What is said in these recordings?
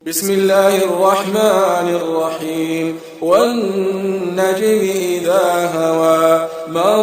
बिस्मिल्लाहिर्रहमानिर्रहीम वन्नज्मि इज़ा हवा मा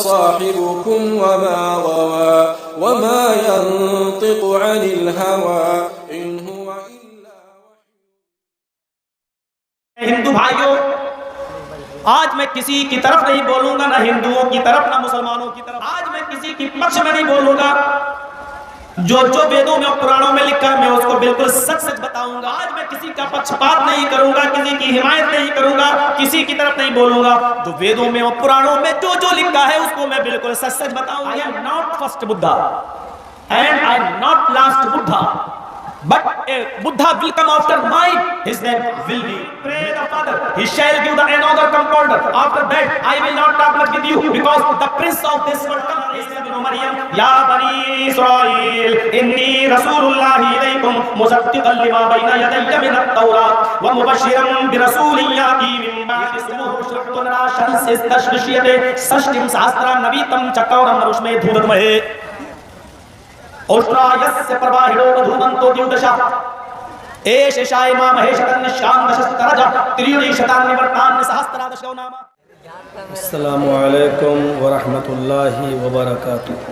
साहिबुकुम वमा गवा वमा यंतिक़ु अनिल हवा इन हुवा इल्ला वही। हिंदू भाइयों, आज मैं किसी की तरफ नहीं बोलूंगा, ना हिंदुओं की तरफ ना मुसलमानों की तरफ। आज मैं किसी के पक्ष में नहीं बोलूंगा। जो जो वेदों में और पुराणों में लिखा है मैं उसको बिल्कुल सच सच बताऊंगा। आज मैं किसी का पक्षपात नहीं करूंगा, किसी की हिमायत नहीं करूंगा, किसी की तरफ नहीं बोलूंगा। जो वेदों में और पुराणों में जो जो लिखा है उसको मैं बिल्कुल सच सच बताऊंगा। आई am not first Buddha and I am not last Buddha, but a Buddha will come after mine. His name will be pray the Father. He shall give the another compounder. After that, I will not talk much with you because the prince of this world comes. Maryam, Ya Bani Israel, inni Rasulullahi ilaykum musaddiqan lima bayna yadayya min at-Tawrat wa mubashiran bi rasulin yati min ba'di ismuhu shrahtun rashan istashvishiyate sashtim sahasram navitam chakauram marushme dhudadmahe ओष्ट्रायस्य प्रवाहिनो मधुमन्तो द्युदशा एष शायमा महेशकन्निशान दशस्तरजा त्रियुणी शतान्निवर्तान् सहस्त्रादशो नाम। अस्सलामु अलैकुम व रहमतुल्लाहि व बरकातुहू।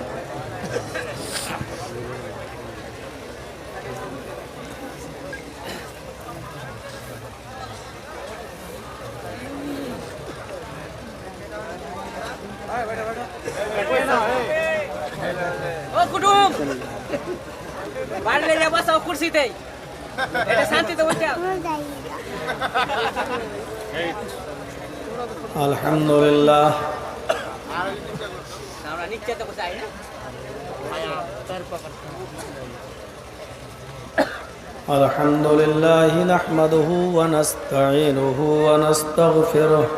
बाढ़ले जा बस कुर्सी थे এটা শান্তি তো বসে अल्हम्दुलिल्लाह আমরা নিচে তো বসে না अल्हम्दुलिल्लाह नहमदुहु व नस्तईनुहु व नस्तगफिरुह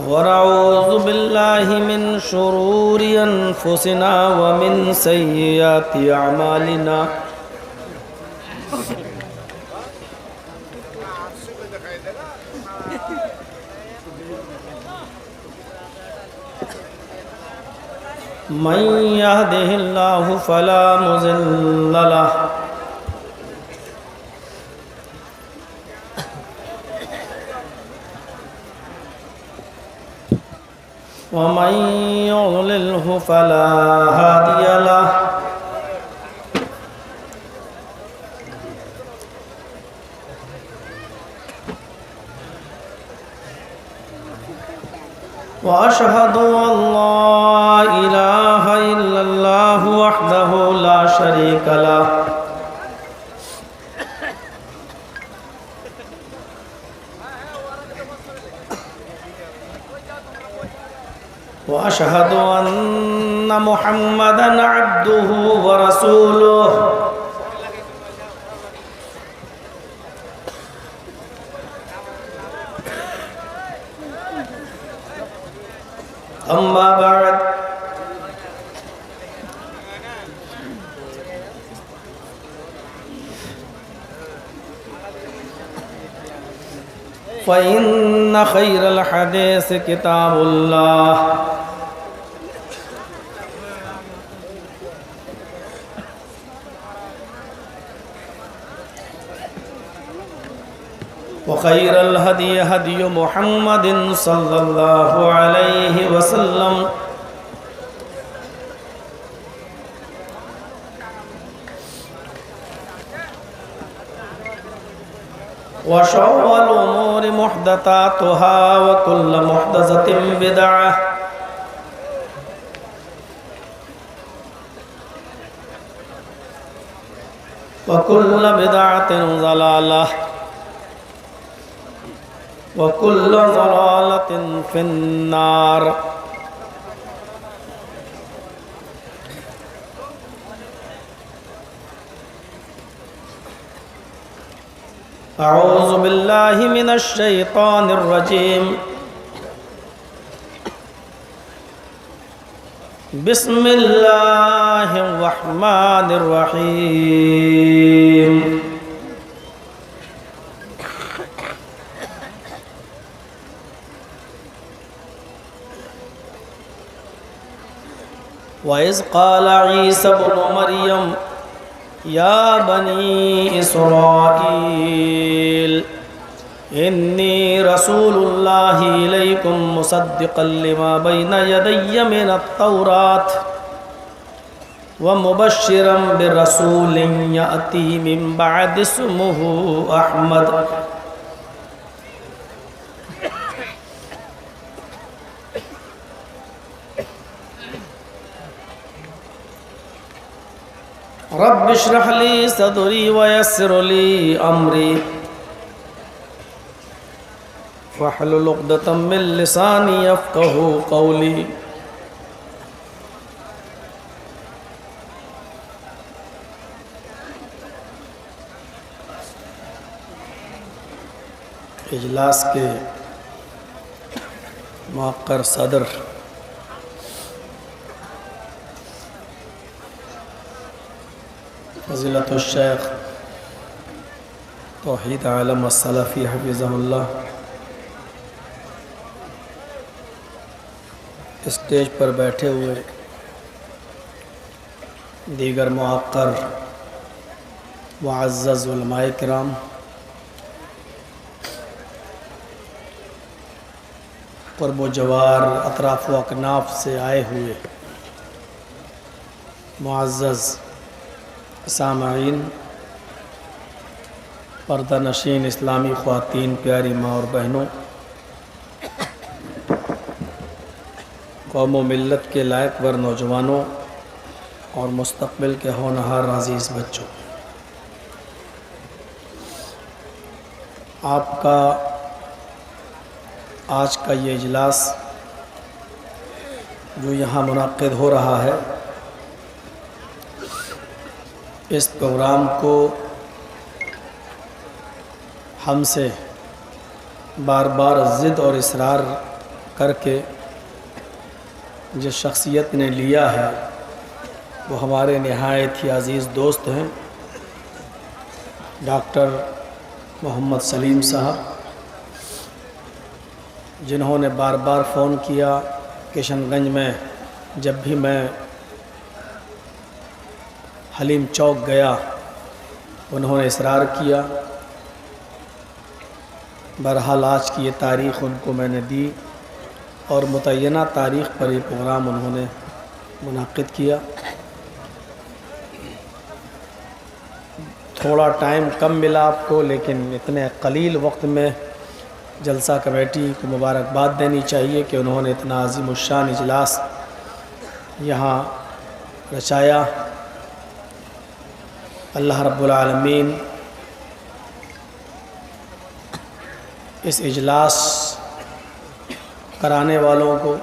वनऊज़ु बिल्लाहि मिन शुरूरि अनफुसिना व मिन सय्यिआति अअमालिना मन यहदिहिल्लाहु फला मुज़िल्ल लहु वमन युज़लिल्हु फला हादिय लहु व अशहदु अल्ला इलाहा इल्लल्लाहु वहदहु ला शरीक लहु व अशहदु अन्न मुहम्मदन अब्दुहु व रसूलुहु अम्मा बाद फ़इन्न खैरल हदीस किताबुल्लाह व खैरल हदी हदी मुहम्मदिन सल्लल्लाहु अलैहि वसल्लम व शर्रुल उमूरि मुहदसातुहा व कुल्लु मुहदसतिन बिदअह व कुल्लु बिदअतिन ज़लालह व कुल्लु ज़लालतिन फिन्नार। अऊज़ु बिल्लाहि मिनश शैतानिर रजीम। बिस्मिल्लाहिर रहमानिर रहीम। वइज़ क़ाल ईसा इब्नु मरियम या बनी इसराईल इन्नी रसूलुल्लाहि इलैकुम मुसद्दिक़न लिमा बैना यदैया मिनत-तौरात व मुबश्शिरन बिरसूलिन याती मिन बअदि इस्मुहु अहमद। रब्बि इश्रह ली सदरी व यस्सिर ली अमरी वहलुल उक़दतम मिन लिसानी यफ़क़हू क़ौली। इजलास के मुअक्कर सदर फ़ज़ीलतुल शेख तौहीद आलम अस्सलाफ़ी हफ़िज़हुल्लाह, स्टेज पर बैठे हुए दीगर मुअक्कर मुअज़्ज़ज़ उलमाए किराम, क़ुर्ब व जवार अतराफ़ व अकनाफ़ से आए हुए मुअज़्ज़ज़ सामईन, पर्दा नशीन इस्लामी ख़वातीन, प्यारी माँ और बहनों, कौम व मिल्लत के लायक वर नौजवानों और मुस्तक़बिल के होनहार अज़ीज़ बच्चों, आपका आज का ये इजलास जो यहाँ मुनक़्क़िद हो रहा है, इस प्रोग्राम को हमसे बार बार ज़िद और इसरार करके जिस शख्सियत ने लिया है वो हमारे नहायत ही अज़ीज़ दोस्त हैं डॉक्टर मोहम्मद सलीम साहब, जिन्होंने बार बार फ़ोन किया। किशनगंज में जब भी मैं हलीम चौक गया उन्होंने इसरार किया। बहरहाल आज की ये तारीख़ उनको मैंने दी और मुतय्यना तारीख़ पर ये प्रोग्राम उन्होंने मुनक़्क़िद किया। थोड़ा टाइम कम मिला आपको, लेकिन इतने कलील वक्त में जलसा कमेटी को मुबारकबाद देनी चाहिए कि उन्होंने इतना अज़ीमुश्शान इजलास यहाँ रचाया। अल्लाह रब्बुल आलमीन इस इजलास कराने वालों को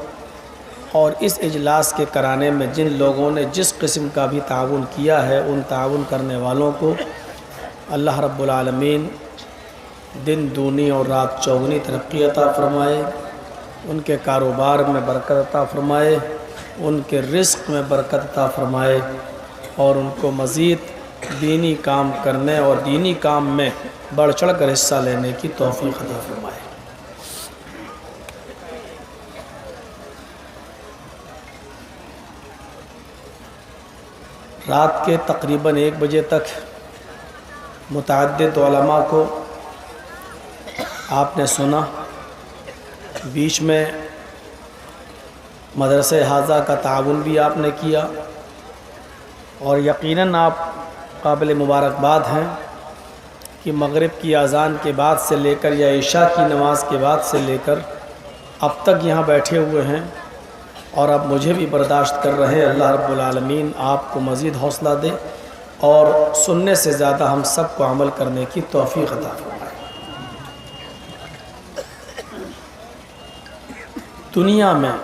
और इस इजलास के कराने में जिन लोगों ने जिस किस्म का भी ताउन किया है, उन ताउन करने वालों को अल्लाह रब्बुल आलमीन दिन दूनी और रात चौगुनी तरक्की अता फ़रमाए, उनके कारोबार में बरकत अता फ़रमाए, उनके रिज़्क़ में बरकत अता फ़रमाए और उनको मज़ीद दीनी काम करने और दीनी काम में बढ़ चढ़ कर हिस्सा लेने की तौफ़ीक़ अता फ़रमाए। रात के तकरीबन 1 बजे तक मुतअद्दिद उलमा को आपने सुना, बीच में मदरसे हाज़ा का ताउन भी आपने किया और यकीनन आप काबिल मुबारकबाद हैं कि मगरिब की अज़ान के बाद से लेकर या इशा की नमाज़ के बाद से लेकर अब तक यहाँ बैठे हुए हैं और अब मुझे भी बर्दाश्त कर रहे हैं। अल्लाह रब्बुल आलमीन आपको मज़ीद हौसला दे और सुनने से ज़्यादा हम सब को अमल करने की तौफ़ीक़ अता फ़रमाए। दुनिया में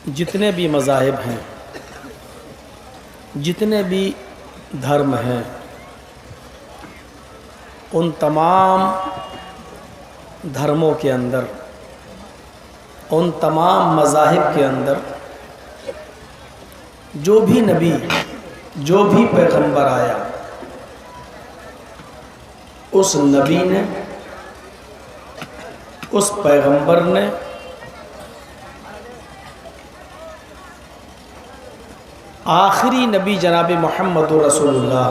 जितने भी मज़ाहिब हैं, जितने भी धर्म हैं, उन तमाम धर्मों के अंदर, उन तमाम मज़ाहिब के अंदर जो भी नबी, जो भी पैगंबर आया, उस नबी ने, उस पैगंबर ने आखिरी नबी जनाब मोहम्मद रसूलुल्लाह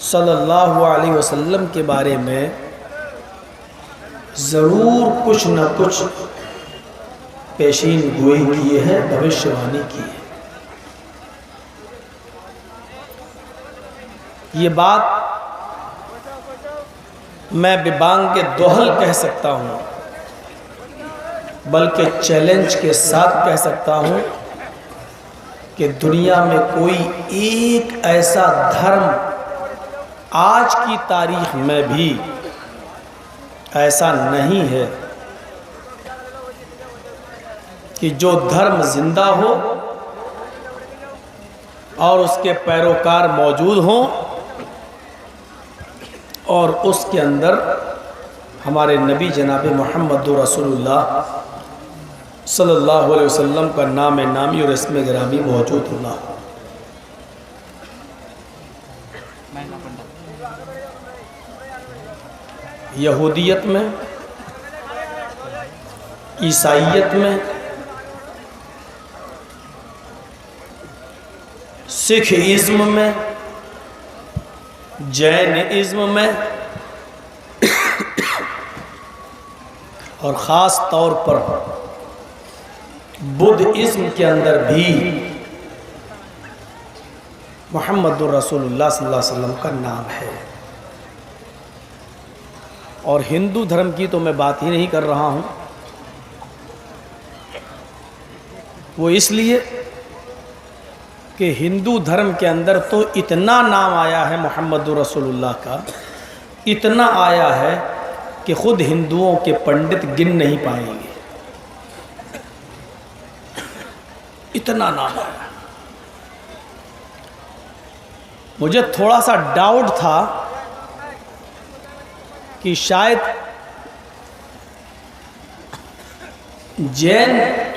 सल्लल्लाहु अलैहि वसल्लम के बारे में ज़रूर कुछ न कुछ पेशीन गोई किए हैं, भविष्यवाणी की है। ये बात मैं बिबांग के दोहल कह सकता हूँ, बल्कि चैलेंज के साथ कह सकता हूँ कि दुनिया में कोई एक ऐसा धर्म आज की तारीख में भी ऐसा नहीं है कि जो धर्म जिंदा हो और उसके पैरोकार मौजूद हों और उसके अंदर हमारे नबी जनाब मोहम्मद रसूलुल्लाह सल्लल्लाहु अलैहि वसल्लम का नाम नामी और इसमें गिरामी मौजूद होना। यहूदियत में, ईसाईयत में, सिख इज़्म में, जैन इज़्म में और ख़ास तौर पर बुद्ध इज़्म के अंदर भी मोहम्मद रसूलुल्लाह सल्लल्लाहु अलैहि वसल्लम का नाम है। और हिंदू धर्म की तो मैं बात ही नहीं कर रहा हूँ, वो इसलिए कि हिंदू धर्म के अंदर तो इतना नाम आया है मोहम्मद रसूलुल्लाह का, इतना आया है कि ख़ुद हिंदुओं के पंडित गिन नहीं पाएंगे, इतना नाम आया। मुझे थोड़ा सा डाउट था कि शायद जैन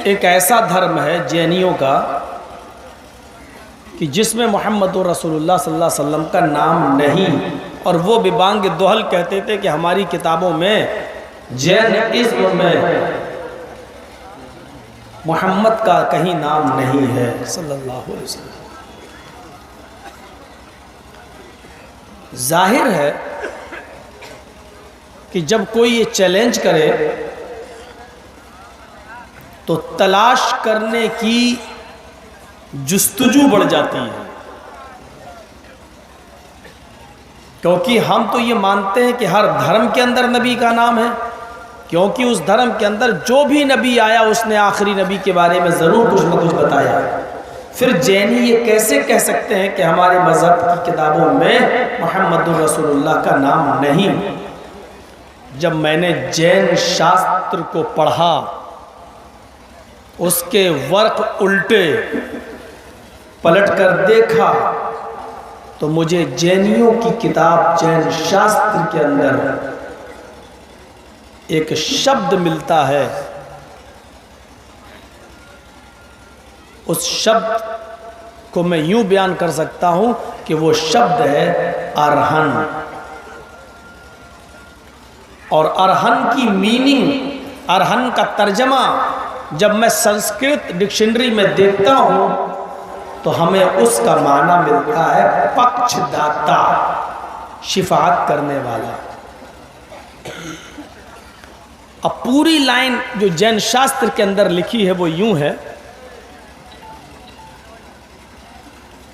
एक ऐसा धर्म है जैनियों का कि जिसमें मोहम्मद रसूलुल्लाह सल्लल्लाहु अलैहि वसल्लम का नाम नहीं, और वो बिबांग दोहल कहते थे कि हमारी किताबों में जैन इज़्म में मोहम्मद का कहीं नाम नहीं है सल्लल्लाहु अलैहि वसल्लम। जाहिर है कि जब कोई ये चैलेंज करे तो तलाश करने की जुस्तजू बढ़ जाती है, क्योंकि हम तो ये मानते हैं कि हर धर्म के अंदर नबी का नाम है, क्योंकि उस धर्म के अंदर जो भी नबी आया उसने आखिरी नबी के बारे में ज़रूर कुछ न कुछ बताया। फिर जैनी ये कैसे कह सकते हैं कि हमारे मज़हब की किताबों में मोहम्मद रसूलुल्लाह का नाम नहीं? जब मैंने जैन शास्त्र को पढ़ा, उसके वर्क उल्टे पलट कर देखा, तो मुझे जैनियों की किताब जैन शास्त्र के अंदर एक शब्द मिलता है। उस शब्द को मैं यूं बयान कर सकता हूं कि वो शब्द है अरहन। और अरहन की मीनिंग, अरहन का तर्जमा जब मैं संस्कृत डिक्शनरी में देखता हूं तो हमें उसका माना मिलता है पक्षदाता, शिफाअत करने वाला। अब पूरी लाइन जो जैन शास्त्र के अंदर लिखी है वो यूं है,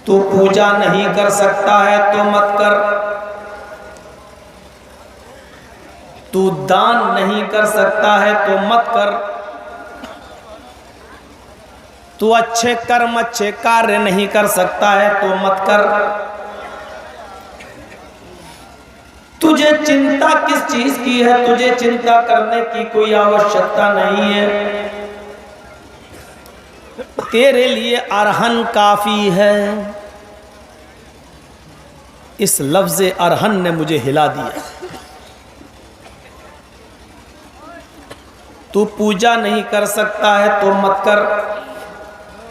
तू पूजा नहीं कर सकता है तो मत कर, तू दान नहीं कर सकता है तो मत कर, तू अच्छे कर्म अच्छे कार्य नहीं कर सकता है तो मत कर, तुझे चिंता किस चीज की है, तुझे चिंता करने की कोई आवश्यकता नहीं है, तेरे लिए अरहन काफी है। इस लफ्ज़ अरहन ने मुझे हिला दिया। तू पूजा नहीं कर सकता है तो मत कर,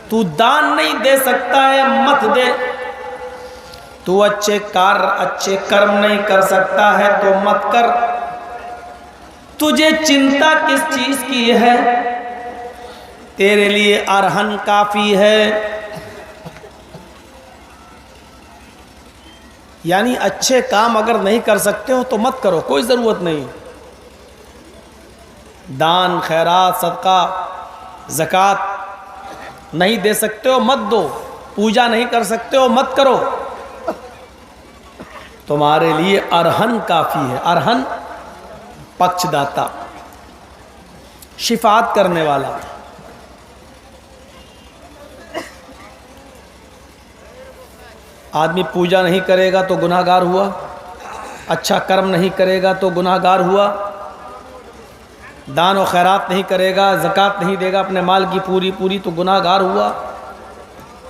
तू दान नहीं दे सकता है मत दे, तू अच्छे कार्य अच्छे कर्म नहीं कर सकता है तो मत कर, तुझे चिंता किस चीज की है, तेरे लिए अरहन काफी है। यानी अच्छे काम अगर नहीं कर सकते हो तो मत करो, कोई ज़रूरत नहीं। दान खैरात सदका ज़कात नहीं दे सकते हो मत दो, पूजा नहीं कर सकते हो मत करो। तुम्हारे लिए अरहन काफ़ी है। अरहन पक्षदाता, शिफात करने वाला। आदमी पूजा नहीं करेगा तो गुनाहगार हुआ, अच्छा कर्म नहीं करेगा तो गुनाहगार हुआ, दान और खैरात नहीं करेगा, ज़कात नहीं देगा अपने माल की पूरी तो गुनाहगार हुआ।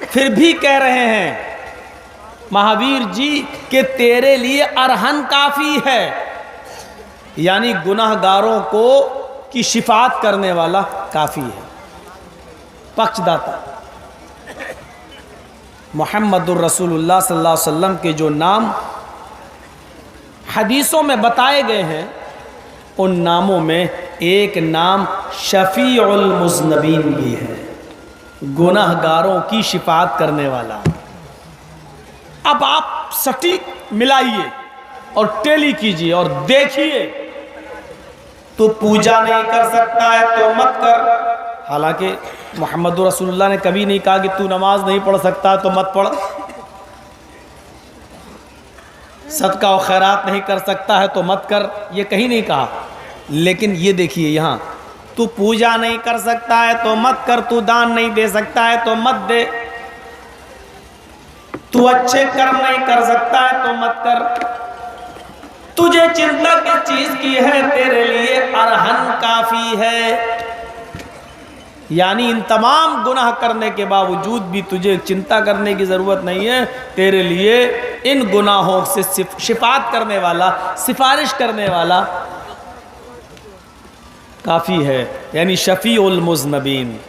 फिर भी कह रहे हैं महावीर जी कि तेरे लिए अरहन काफ़ी है, यानी गुनाहगारों को की शिफात करने वाला काफ़ी है, पक्षदाता। मुहम्मदुर रसूलुल्लाह सल्लल्लाहु अलैहि वसल्लम के जो नाम हदीसों में बताए गए हैं, उन नामों में एक नाम शफ़ीउल मुज़नबीन भी है, गुनाहगारों की शिफात करने वाला। अब आप सटीक मिलाइए और टेली कीजिए और देखिए। तू पूजा नहीं कर सकता है तो मत कर। हालांकि मोहम्मद रसूलुल्लाह ने कभी नहीं कहा कि तू नमाज नहीं पढ़ सकता तो मत पढ़, सदका और खैरात नहीं कर सकता है तो मत कर, ये कहीं नहीं कहा। लेकिन ये देखिए यहाँ, तू पूजा नहीं कर सकता है तो मत कर, तू दान नहीं दे सकता है तो मत दे, तू अच्छे कर्म नहीं कर सकता है तो मत कर, तुझे चिंता किस चीज की है, तेरे लिए अरहन काफी है। यानी इन तमाम गुनाह करने के बावजूद भी तुझे चिंता करने की जरूरत नहीं है, तेरे लिए इन गुनाहों से शिफात करने वाला, सिफारिश करने वाला काफी है, यानी शफीउल मुज़नबीन।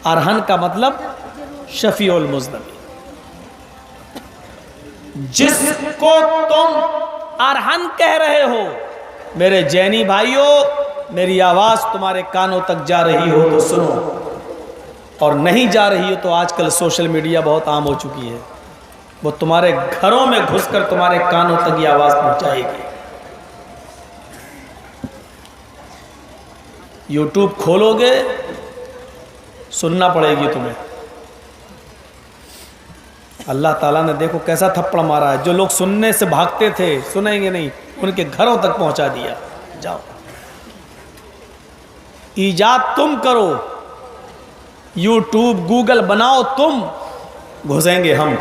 अरहन का मतलब शफीउल मुज़नबीन। जिसको तुम अरहन कह रहे हो, मेरे जैनी भाइयों, मेरी आवाज तुम्हारे कानों तक जा रही हो तो सुनो, और नहीं जा रही हो तो आजकल सोशल मीडिया बहुत आम हो चुकी है, वो तुम्हारे घरों में घुसकर तुम्हारे कानों तक ये आवाज पहुंचाएगी। यूट्यूब खोलोगे, सुनना पड़ेगी तुम्हें। अल्लाह ताला ने देखो कैसा थप्पड़ मारा है, जो लोग सुनने से भागते थे सुनेंगे नहीं, उनके घरों तक पहुंचा दिया। जाओ, ईजाद तुम करो, यूट्यूब गूगल बनाओ तुम, घुसेंगे हम।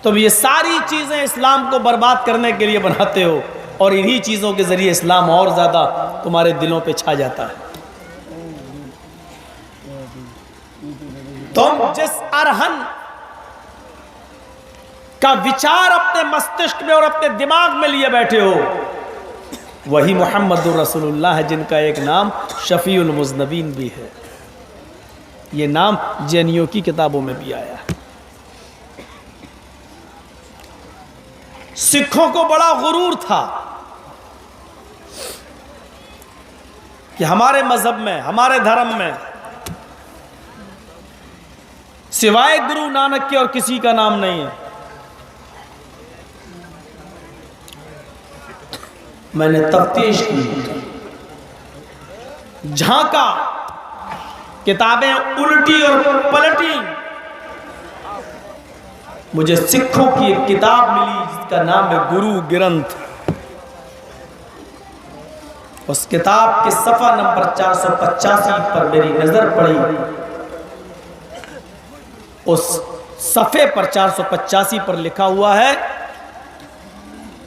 तुम ये सारी चीजें इस्लाम को बर्बाद करने के लिए बनाते हो, और इन्हीं चीजों के जरिए इस्लाम और ज्यादा तुम्हारे दिलों पे छा जाता है। तुम जिस अरहन का विचार अपने मस्तिष्क में और अपने दिमाग में लिए बैठे हो, वही मुहम्मदुर रसूलुल्लाह है, जिनका एक नाम शफीउल मुज़नबीन भी है। ये नाम जैनियों की किताबों में भी आया है। सिखों को बड़ा गुरूर था कि हमारे मजहब में, हमारे धर्म में सिवाय गुरु नानक के और किसी का नाम नहीं है। मैंने तफ्तीश की, झांका, किताबें उल्टी और पलटी, मुझे सिखों की एक किताब मिली जिसका नाम है गुरु ग्रंथ। उस किताब के सफ़ा नंबर 485 पर मेरी नजर पड़ी। उस सफ़े पर 485 पर लिखा हुआ है,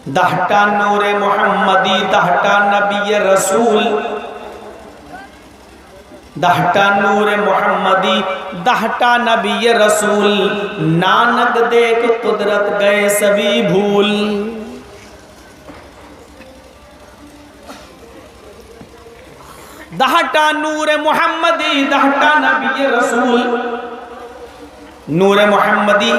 दहटा नूरे मोहम्मदी दहटा नबी रसूल, दहटा नूरे मोहम्मदी दहटा नबी रसूल, नानक देख कुदरत गए सभी भूल। दहटा नूरे मोहम्मदी दहटा नबी रसूल, नूरे मोहम्मदी,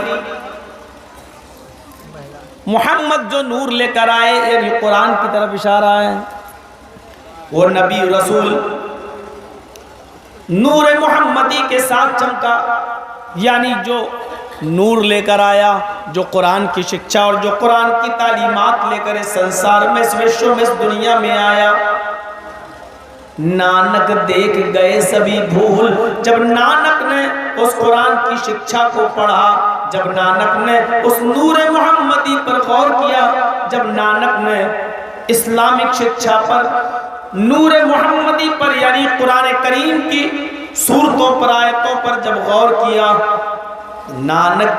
मोहम्मद जो नूर लेकर आए, यानी कुरान की तरफ इशारा है, वो नबी रसूल, नूर मोहम्मदी के साथ चमका, यानी जो नूर लेकर आया, जो कुरान की शिक्षा और जो कुरान की तालीमात लेकर इस संसार में, इस विश्व में, इस दुनिया में आया। नानक देख गए सभी भूल। जब नानक ने उस कुरान की शिक्षा को पढ़ा, जब नानक ने उस नूर मोहम्मदी पर गौर किया, जब नानक ने इस्लामिक शिक्षा पर, नूर मोहम्मदी पर यानी कुरान करीम की सूरतों पर, आयतों पर जब गौर किया, नानक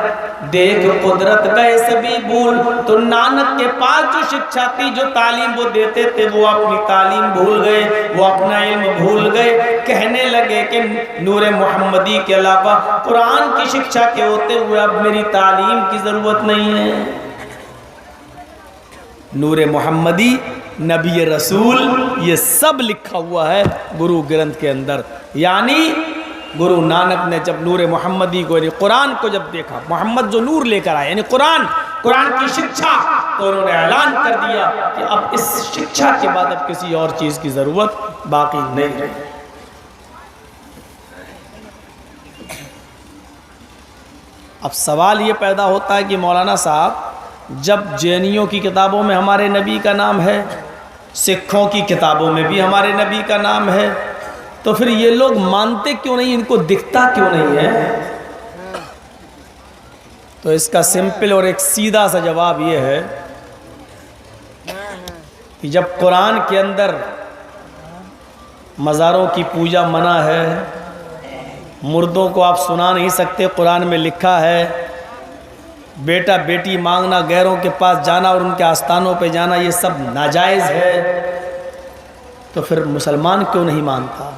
देख कुदरत गए सभी भूल। तो नानक के पास जो शिक्षा थी, जो तालीम वो देते थे, वो अपनी तालीम भूल गए, वो अपना इल्म भूल गए। कहने लगे कि नूर मोहम्मदी के अलावा कुरान की शिक्षा के होते हुए अब मेरी तालीम की जरूरत नहीं है। नूर मोहम्मदी, नबी रसूल, ये सब लिखा हुआ है गुरु ग्रंथ के अंदर। यानी गुरु नानक ने जब नूर मोहम्मदी को, यानी कुरान को जब देखा, मोहम्मद जो नूर लेकर आए यानी कुरान की शिक्षा, तो उन्होंने ऐलान कर दिया कि अब इस शिक्षा के बाद अब किसी और चीज की जरूरत बाकी नहीं है। अब सवाल ये पैदा होता है कि मौलाना साहब, जब जैनियों की किताबों में हमारे नबी का नाम है, सिखों की किताबों में भी हमारे नबी का नाम है, तो फिर ये लोग मानते क्यों नहीं, इनको दिखता क्यों नहीं है? तो इसका सिंपल और एक सीधा सा जवाब ये है कि जब कुरान के अंदर मज़ारों की पूजा मना है, मुर्दों को आप सुना नहीं सकते, कुरान में लिखा है बेटा बेटी मांगना, गैरों के पास जाना और उनके आस्थानों पे जाना, ये सब नाजायज़ है, तो फिर मुसलमान क्यों नहीं मानता?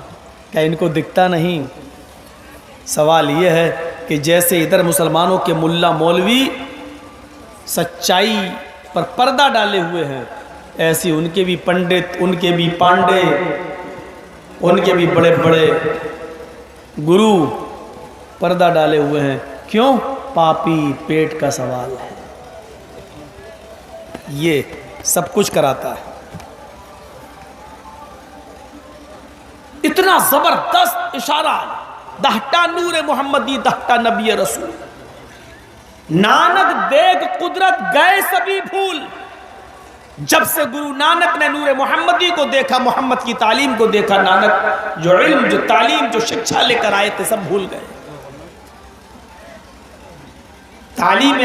क्या इनको दिखता नहीं? सवाल ये है कि जैसे इधर मुसलमानों के मुल्ला मौलवी सच्चाई पर पर्दा डाले हुए हैं, ऐसी उनके भी पंडित, उनके भी पांडे, उनके भी बड़े बड़े गुरु पर्दा डाले हुए हैं। क्यों? पापी पेट का सवाल है, ये सब कुछ कराता है। इतना जबरदस्त इशारा, दहटा नूर मोहम्मदी, दहटा नबी रसूल। नानक देख कुदरत गए सभी भूल। जब से गुरु नानक ने नूर मोहम्मदी को देखा, मोहम्मद की तालीम को देखा, नानक जो इल्म, जो तालीम, जो शिक्षा लेकर आए थे, सब भूल गए। तालीम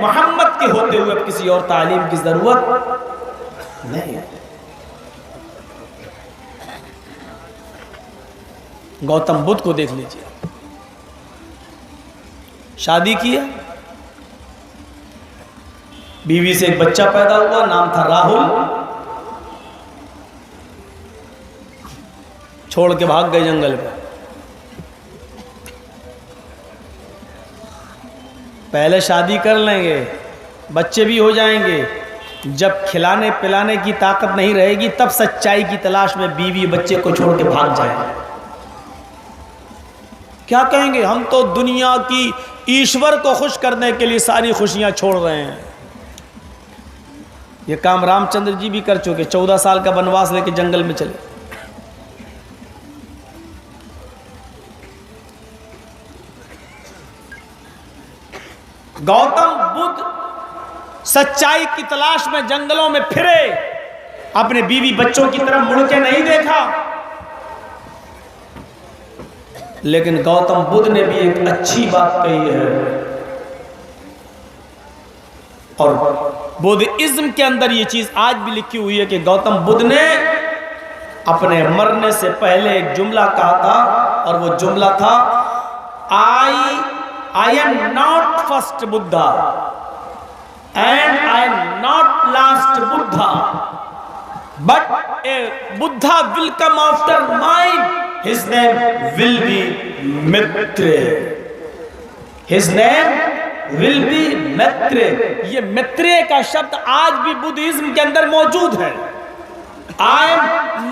मोहम्मद के होते हुए अब किसी और तालीम की जरूरत नहीं है। गौतम बुद्ध को देख लीजिए, शादी किया, बीवी से एक बच्चा पैदा हुआ, नाम था राहुल, छोड़ के भाग गए जंगल में। पहले शादी कर लेंगे, बच्चे भी हो जाएंगे, जब खिलाने पिलाने की ताकत नहीं रहेगी तब सच्चाई की तलाश में बीवी बच्चे को छोड़ के भाग जाएंगे। क्या कहेंगे? हम तो दुनिया की ईश्वर को खुश करने के लिए सारी खुशियां छोड़ रहे हैं। ये काम रामचंद्र जी भी कर चुके, 14 साल का वनवास लेके जंगल में चले। गौतम बुद्ध सच्चाई की तलाश में जंगलों में फिरे, अपने बीवी बच्चों की तरफ मुड़ के नहीं देखा। लेकिन गौतम बुद्ध ने भी एक अच्छी बात कही है, और बुद्धिज्म के अंदर ये चीज आज भी लिखी हुई है कि गौतम बुद्ध ने अपने मरने से पहले एक जुमला कहा था, और वो जुमला था, I am not first Buddha and I am not last Buddha, but a Buddha will come after mine. His name will be Maitreya. His name will be Maitreya. ये मैत्रेय का शब्द आज भी बुद्धिज्म के अंदर मौजूद है। I am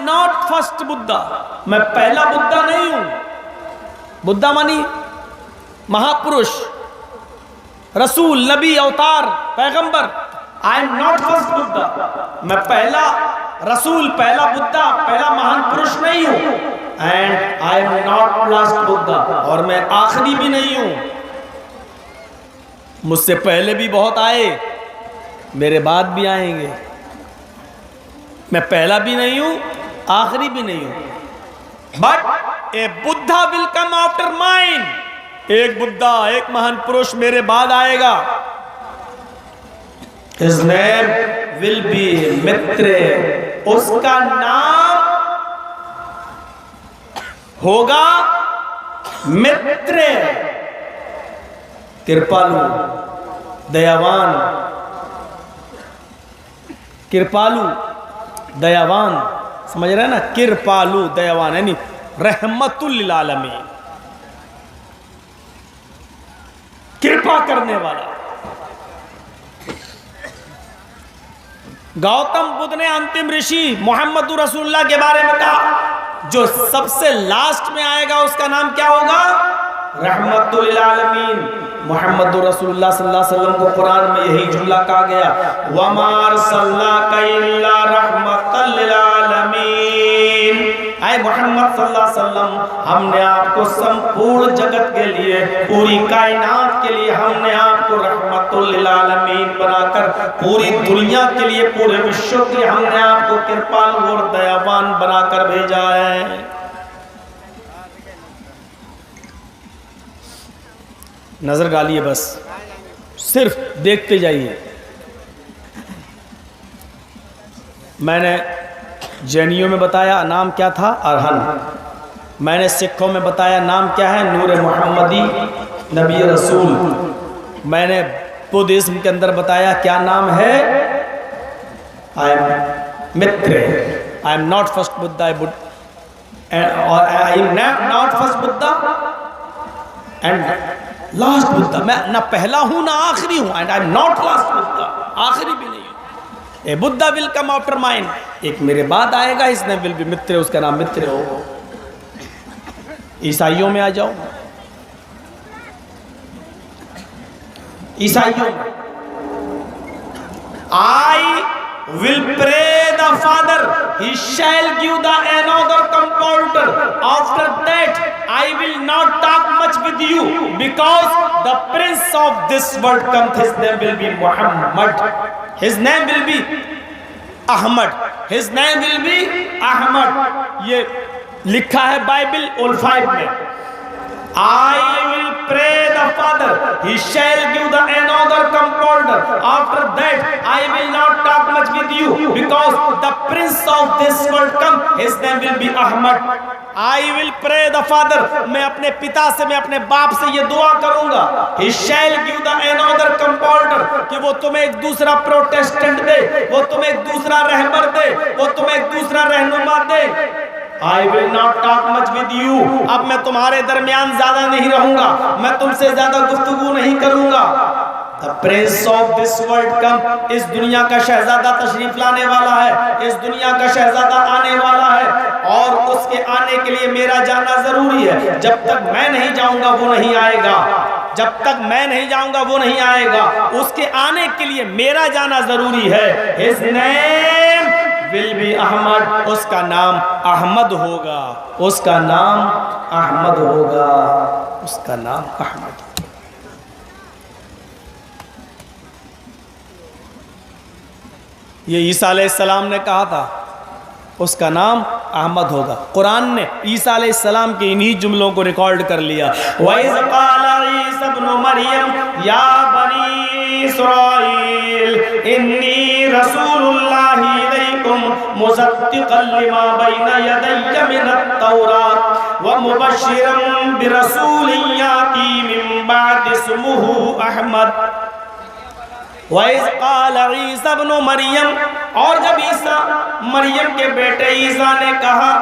not first Buddha, मैं पहला बुद्धा नहीं हूं। बुद्धा मानी महापुरुष, रसूल, नबी, अवतार, पैगंबर। आई एम नॉट फर्स्ट बुद्धा, मैं पहला रसूल, पहला बुद्धा, पहला महान पुरुष नहीं हूं। And I am not last Buddha, और मैं आखिरी भी नहीं हूं। मुझसे पहले भी बहुत आए, मेरे बाद भी आएंगे। मैं पहला भी नहीं हूं, आखिरी भी नहीं हूं। But A Buddha will come after mine, एक बुद्धा, एक महान पुरुष मेरे बाद आएगा। His name will be मित्र, उसका नाम होगा मित्र, कृपालु, दयावान, कृपालु दयावान, समझ रहे हैं ना, कृपालु दयावान यानी रहमतुल लिल आलमीन, कृपा करने वाला। गौतम बुद्ध ने अंतिम ऋषि मोहम्मद रसूलुल्लाह के बारे में कहा, जो सबसे लास्ट में आएगा उसका नाम क्या होगा? रहमतुल लिल आलमीन। मोहम्मद रसूलुल्लाह सल्लल्लाहु अलैहि वसल्लम को कुरान में यही जुमला कहा गया, वमा अरसलनाका इल्ला रहमतल लिल आलमीन। ऐ मोहम्मद सल्लल्लाहु अलैहि वसल्लम, हमने आपको संपूर्ण जगत के लिए, पूरी कायनात के लिए हमने आपको रहमतुल लिल आलमीन बनाकर, पूरी दुनिया के लिए, पूरे विश्व के लिए हमने आपको कृपालु और दयावान बनाकर भेजा है। नजर डालिए, बस सिर्फ देखते जाइए। मैंने जैनियों में बताया नाम क्या था? अरहन। मैंने सिखों में बताया नाम क्या है? नूर मोहम्मदी नबी रसूल। मैंने बुद्धिज्म के अंदर बताया क्या नाम है? I am Mitra, I am not first Buddha, I am not first Buddha and last Buddha. मैं ना पहला हूं ना आखिरी हूं, and I am not last Buddha, आखिरी भी नहीं हूं। A Buddha will come after mine, एक मेरे बाद आएगा, इसने विल बी मित्र, उसका नाम मित्र हो। ईसाइयों में आ जाओ, ईसाइयों में आई will pray the Father, he shall give the another comforter, after that I will not talk much with you, because the prince of this world comes, his name will be Muhammad, his name will be Ahmad, his name will be Ahmad। ये लिखा है Bible ओल 5 में, I will pray the Father, he shall give the another comforter, after that I will not talk much with you, because the prince of this world come, his name will be Ahmad। I will pray the Father, मैं अपने पिता से, मैं अपने बाप से ये दुआ करूंगा, he shall give the another comforter, कि वो तुम्हें एक दूसरा प्रोटेस्टेंट दे, वो तुम्हें एक दूसरा रहबर दे, वो तुम्हें एक दूसरा रहनुमा दे। I will not talk much with you, अब मैं तुम्हारे दरमियान ज्यादा नहीं रहूंगा, मैं तुमसे ज्यादा गुफ्तगू नहीं करूंगा। The prince of this world come, इस दुनिया का शहजादा तशरीफ लाने वाला है, इस दुनिया का शहजादा आने वाला है, और उसके आने के लिए मेरा जाना जरूरी है। जब तक मैं नहीं जाऊंगा वो नहीं आएगा, जब तक मैं नहीं जाऊंगा वो नहीं आएगा, उसके आने के लिए मेरा जाना जरूरी है। His name will be Ahmad, उसका नाम अहमद होगा, उसका नाम अहमद होगा, उसका नाम अहमद। ये ईसा अलैहिस्सलाम ने कहा था, उसका नाम अहमद होगा। कुरान ने ईसा अलैहिस्सलाम के इन्हीं जुमलों को रिकॉर्ड कर लिया। वइज़ क़ाला ईसा इब्न मरियम या बनी इस्राईल इन्नी रसूलुल्लाहि इलैकुम मुसद्दिक़न लिमा बैना यदैया मिनत तौरात व मुबश्शिरन बिरसूलिन याती मिन बाद इस्मुहु अहमद। वइज़ क़ाला ईसा इब्न मरियम, और जब ईसा मरियम के बेटे ईसा ने कहा,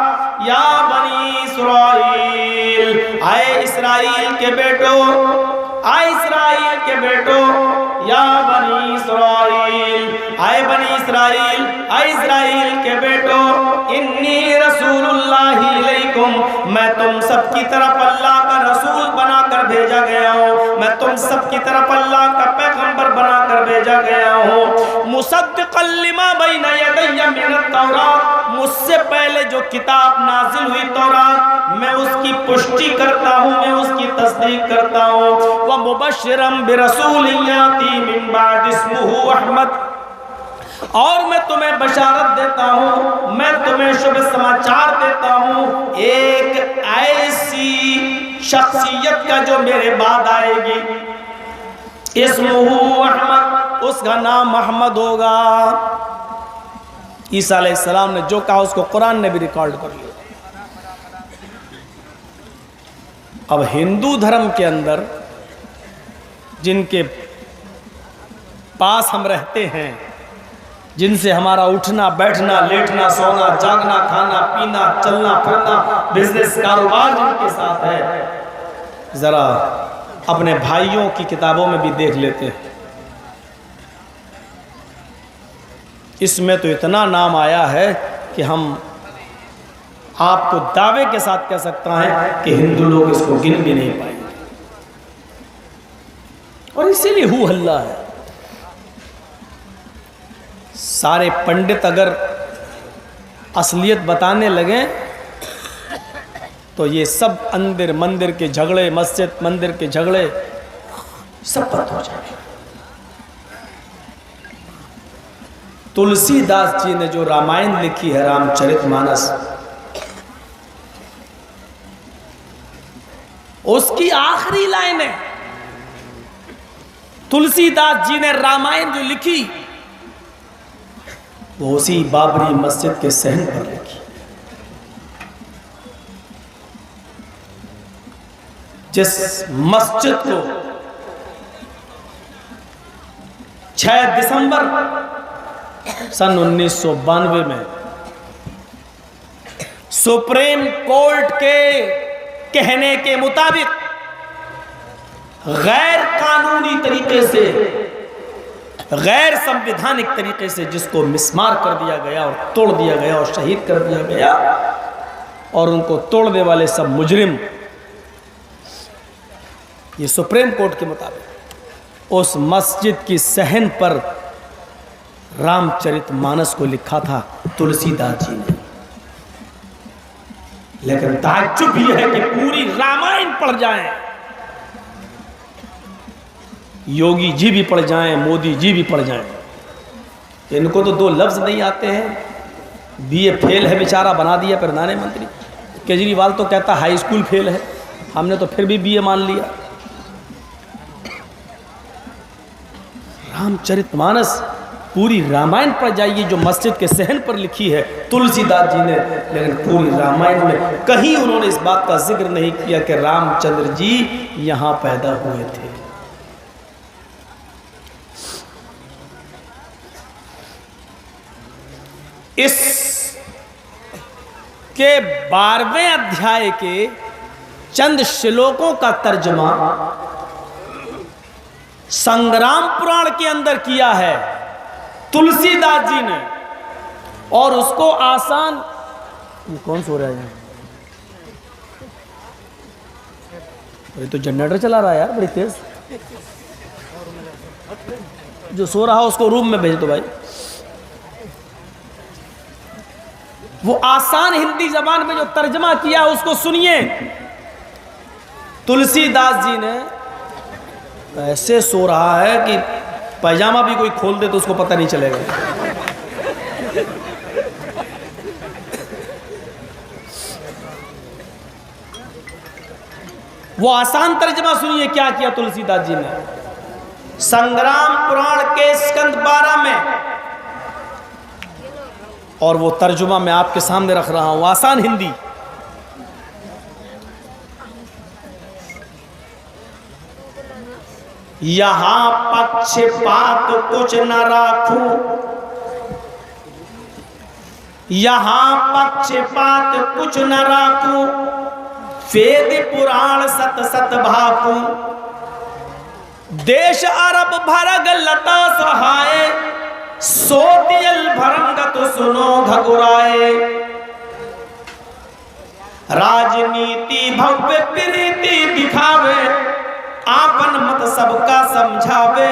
या बनी इस्राईल, आए इस्राइल के बेटो, आए इस्राइल के बेटो, या बनी इस्राईल, आए बनी इस्राइल, आए इस्राइल के बेटो, इन्नी रसूलुल्लाहि इलैकुम, मैं तुम सबकी तरफ अल्लाह का रसूल बनाकर भेजा गया हूँ। मैं तुम सब की तरफ अल्लाह का पैगंबर बनाकर भेजा गया हूँ। मुसद्दिक़न लिमा बैना यदैया मिनत तौरात, मुझसे पहले जो किताब नाजिल हुई तौरात, मैं उसकी पुष्टि करता हूँ, मैं उसकी तस्दीक करता हूँ। व मुबश्शिरन बिरसूलिन याती मिन बाद इस्मुहु अहमद, और मैं तुम्हें बशारत देता हूँ, मैं तुम्हें शुभ समाचार देता हूँ एक ऐसी शख्सियत का जो मेरे बाद आएगी, इस्मुहु अहमद, उसका नाम अहमद होगा। ईसा अलैहिस्सलाम ने जो कहा उसको कुरान ने भी रिकॉर्ड कर लिया। अब हिंदू धर्म के अंदर जिनके पास हम रहते हैं, जिनसे हमारा उठना बैठना लेटना सोना जागना खाना पीना चलना फिरना बिजनेस कारोबार जिनके साथ है, जरा अपने भाइयों की किताबों में भी देख लेते हैं। इसमें तो इतना नाम आया है कि हम आपको दावे के साथ कह सकता है कि हिंदू लोग इसको गिन भी नहीं पाएंगे। और इसीलिए हु हल्ला है। सारे पंडित अगर असलियत बताने लगे तो ये सब अंदर मंदिर के झगड़े, मस्जिद मंदिर के झगड़े सब बंद हो जाए। तुलसीदास जी ने जो रामायण लिखी है, रामचरितमानस, उसकी आखिरी लाइन है, तुलसीदास जी ने रामायण जो लिखी वो उसी बाबरी मस्जिद के सहन पर लिखी। जिस मस्जिद को 6 दिसंबर सन 1992 में सुप्रीम कोर्ट के कहने के मुताबिक गैर कानूनी तरीके से, गैर संवैधानिक तरीके से जिसको मिसमार कर दिया गया और तोड़ दिया गया और शहीद कर दिया गया, और उनको तोड़ने वाले सब मुजरिम, ये सुप्रीम कोर्ट के मुताबिक उस मस्जिद की सहन पर रामचरितमानस को लिखा था तुलसीदास जी ने। लेकिन ताज्जुब यह है कि पूरी रामायण पढ़ जाएं, योगी जी भी पढ़ जाएं, मोदी जी भी पढ़ जाएं, इनको तो 2 लफ्ज नहीं आते हैं। बीए फेल है बेचारा, बना दिया प्रधानमंत्री। केजरीवाल तो कहता हाई स्कूल फेल है, हमने तो फिर भी बीए मान लिया। रामचरितमानस पूरी रामायण पढ़ जाइए जो मस्जिद के सहन पर लिखी है तुलसीदास जी ने, लेकिन पूरी रामायण में कहीं उन्होंने इस बात का जिक्र नहीं किया कि रामचंद्र जी यहां पैदा हुए थे। इस के 12वें अध्याय के चंद श्लोकों का तर्जमा संग्राम पुराण के अंदर किया है तुलसीदास जी ने, और उसको आसान, ये कौन सो रहा है यहाँ? ये तो जनरेटर चला रहा है यार बड़ी तेज। जो सो रहा है उसको रूम में भेज दो भाई। वो आसान हिंदी जबान में जो तर्जमा किया उसको सुनिए। तुलसीदास जी ने ऐसे सो रहा है कि पैजामा भी कोई खोल दे तो उसको पता नहीं चलेगा। वो आसान तर्जमा सुनिए क्या किया तुलसीदास जी ने। संग्राम पुराण के स्कंद 12 में, और वो तर्जुमा मैं आपके सामने रख रहा हूं आसान हिंदी। यहां पक्षपात कुछ न राखूं, यहां पक्षपात कुछ न राखूं, वेद पुराण सत सत भाकूं। देश अरब भरग लता सहाय, सोतियल भरंग तो सुनो घगुराए। राजनीति भव्य प्रीति दिखावे, आपन मत सबका समझावे,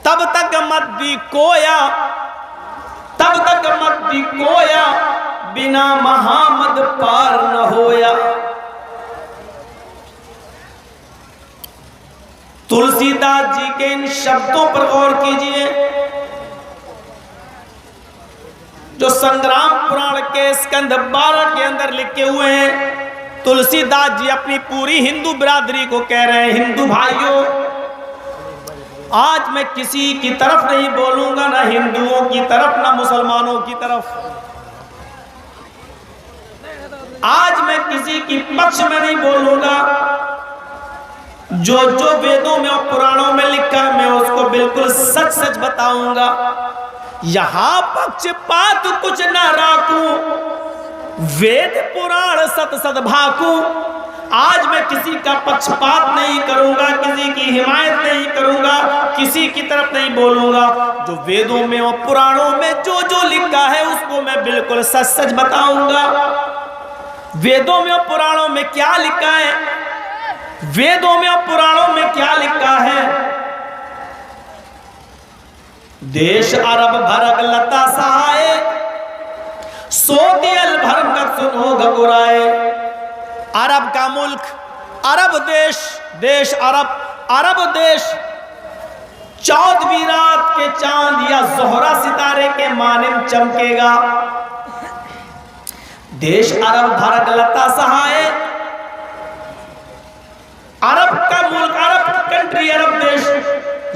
तब तक मत दी कोया, तब तक मत दी कोया, बिना महामद पार न होया। तुलसीदास जी के इन शब्दों पर गौर कीजिए, जो संग्राम पुराण के स्कंद 12 के अंदर लिखे हुए हैं। तुलसीदास जी अपनी पूरी हिंदू बिरादरी को कह रहे हैं, हिंदू भाइयों, आज मैं किसी की तरफ नहीं बोलूंगा, ना हिंदुओं की तरफ ना मुसलमानों की तरफ। आज मैं किसी की पक्ष में नहीं बोलूंगा। जो जो वेदों में और पुराणों में लिखा है मैं उसको बिल्कुल सच सच बताऊंगा। यहां पक्षपात कुछ ना राखूं, वेद पुराण सत सत भाकूं। आज मैं किसी का पक्षपात नहीं करूंगा, किसी की हिमायत नहीं करूंगा, किसी की तरफ नहीं बोलूंगा। जो वेदों में और पुराणों में जो जो लिखा है उसको मैं बिल्कुल सच सच बताऊंगा। वेदों में और पुराणों में क्या लिखा है, वेदों में और पुराणों में क्या लिखा है। देश अरब भरग लता सहाय, सोतियल भरम सुनो घबराए। अरब का मुल्क, अरब देश, देश अरब, अरब देश 14वीं रात के चांद या जोहरा सितारे के मानिंद चमकेगा। देश अरब भरग लता सहाय, अरब का मुल्क, अरब कंट्री, अरब देश,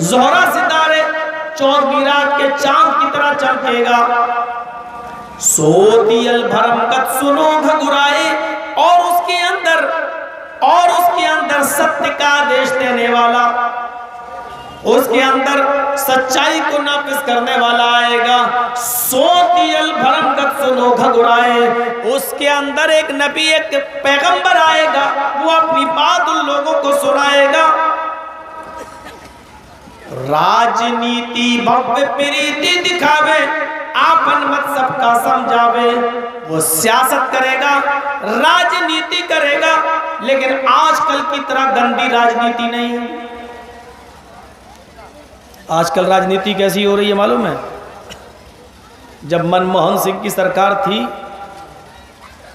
जोहरा सितारे 14वीं रात के चांद की तरह चमकेगा। सोतियल भरमगत सुनो घगुराए, और उसके अंदर सत्य का आदेश देने वाला, उसके अंदर सच्चाई को नाफिज करने वाला आएगा। सोतियल भरमगत सुनो घगुराए, उसके अंदर एक नबी, एक पैगंबर आएगा, वो अपनी बात उन लोगों को सुनाएगा। राजनीति भव्य प्रीति दिखावे, आपन मत सबका समझावे। वो सियासत करेगा, राजनीति करेगा, लेकिन आजकल की तरह गंदी राजनीति नहीं है। आजकल राजनीति कैसी हो रही है मालूम है? जब मनमोहन सिंह की सरकार थी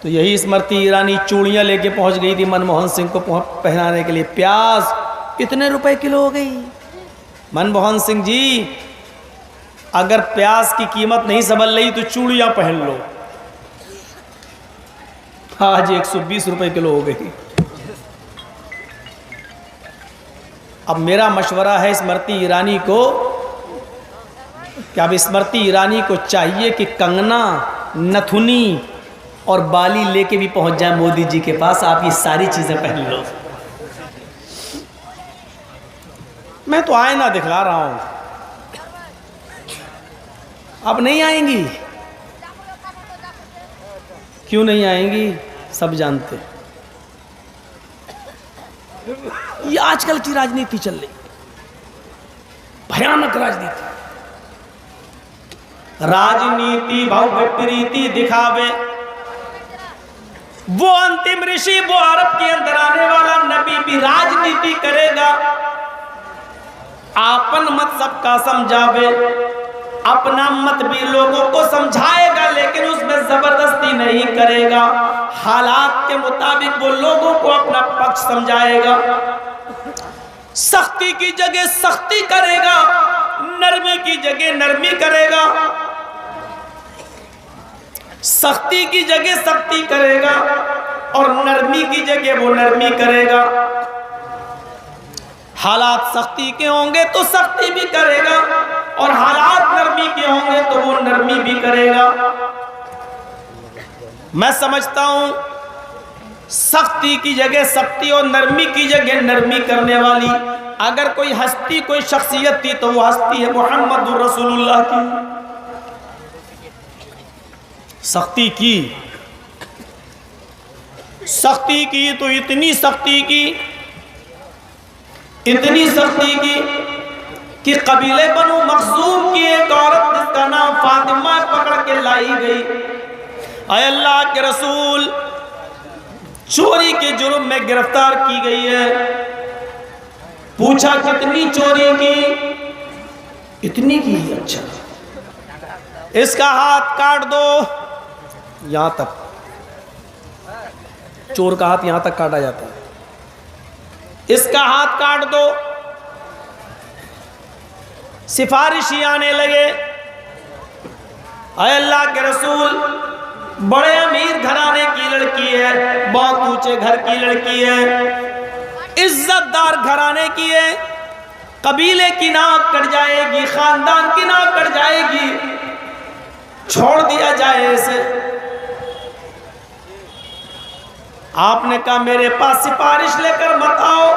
तो यही स्मृति ईरानी चूड़ियां लेके पहुंच गई थी मनमोहन सिंह को पहनाने के लिए। प्याज इतने रुपए किलो हो गई। मनमोहन सिंह जी, अगर प्याज की कीमत नहीं संभल रही तो चूड़ियां पहन लो। आज 120 रुपए किलो हो गई। अब मेरा मशवरा है स्मृति ईरानी को कि अब स्मृति ईरानी को चाहिए कि कंगना, नथुनी और बाली लेके भी पहुंच जाए मोदी जी के पास। आप ये सारी चीजें पहन लो। मैं तो आईना दिखला रहा हूं, अब नहीं आएंगी। क्यों नहीं आएंगी सब जानते। ये आजकल की राजनीति चल रही, भयानक राजनीति। राजनीति भव्य प्रीति दिखावे, वो अंतिम ऋषि, वो अरब के अंदर आने वाला नबी भी राजनीति करेगा। आपन मत सबका समझावे, अपना मत भी लोगों को समझाएगा, लेकिन उसमें जबरदस्ती नहीं करेगा। हालात के मुताबिक वो लोगों को अपना पक्ष समझाएगा। सख्ती की जगह सख्ती करेगा, नरमी की जगह नरमी करेगा। सख्ती की जगह सख्ती करेगा और नरमी की जगह वो नरमी करेगा। हालात सख्ती के होंगे तो सख्ती भी करेगा, और हालात नरमी के होंगे तो वो नरमी भी करेगा। मैं समझता हूं सख्ती की जगह सख्ती और नरमी की जगह नरमी करने वाली अगर कोई हस्ती, कोई शख्सियत थी तो वो हस्ती है मोहम्मद रसूलुल्लाह की। सख्ती की तो इतनी सख्ती की, इतनी सख्ती की कि कबीले बनु मखजूम की एक औरत जिसका नाम फातिमा पकड़ के लाई गई। अय अल्लाह के रसूल, चोरी के जुर्म में गिरफ्तार की गई है। पूछा कितनी चोरी की? इतनी की। अच्छा, इसका हाथ काट दो। यहां तक चोर का हाथ यहां तक काटा जाता है। इसका हाथ काट दो। सिफारिशी आने लगे, अय अल्लाह के रसूल, बड़े अमीर घराने की लड़की है, बहुत ऊंचे घर की लड़की है, इज्जतदार घराने की है, कबीले की नाक कट जाएगी, खानदान की नाक कट जाएगी, छोड़ दिया जाए इसे। आपने कहा मेरे पास सिफारिश लेकर मत आओ।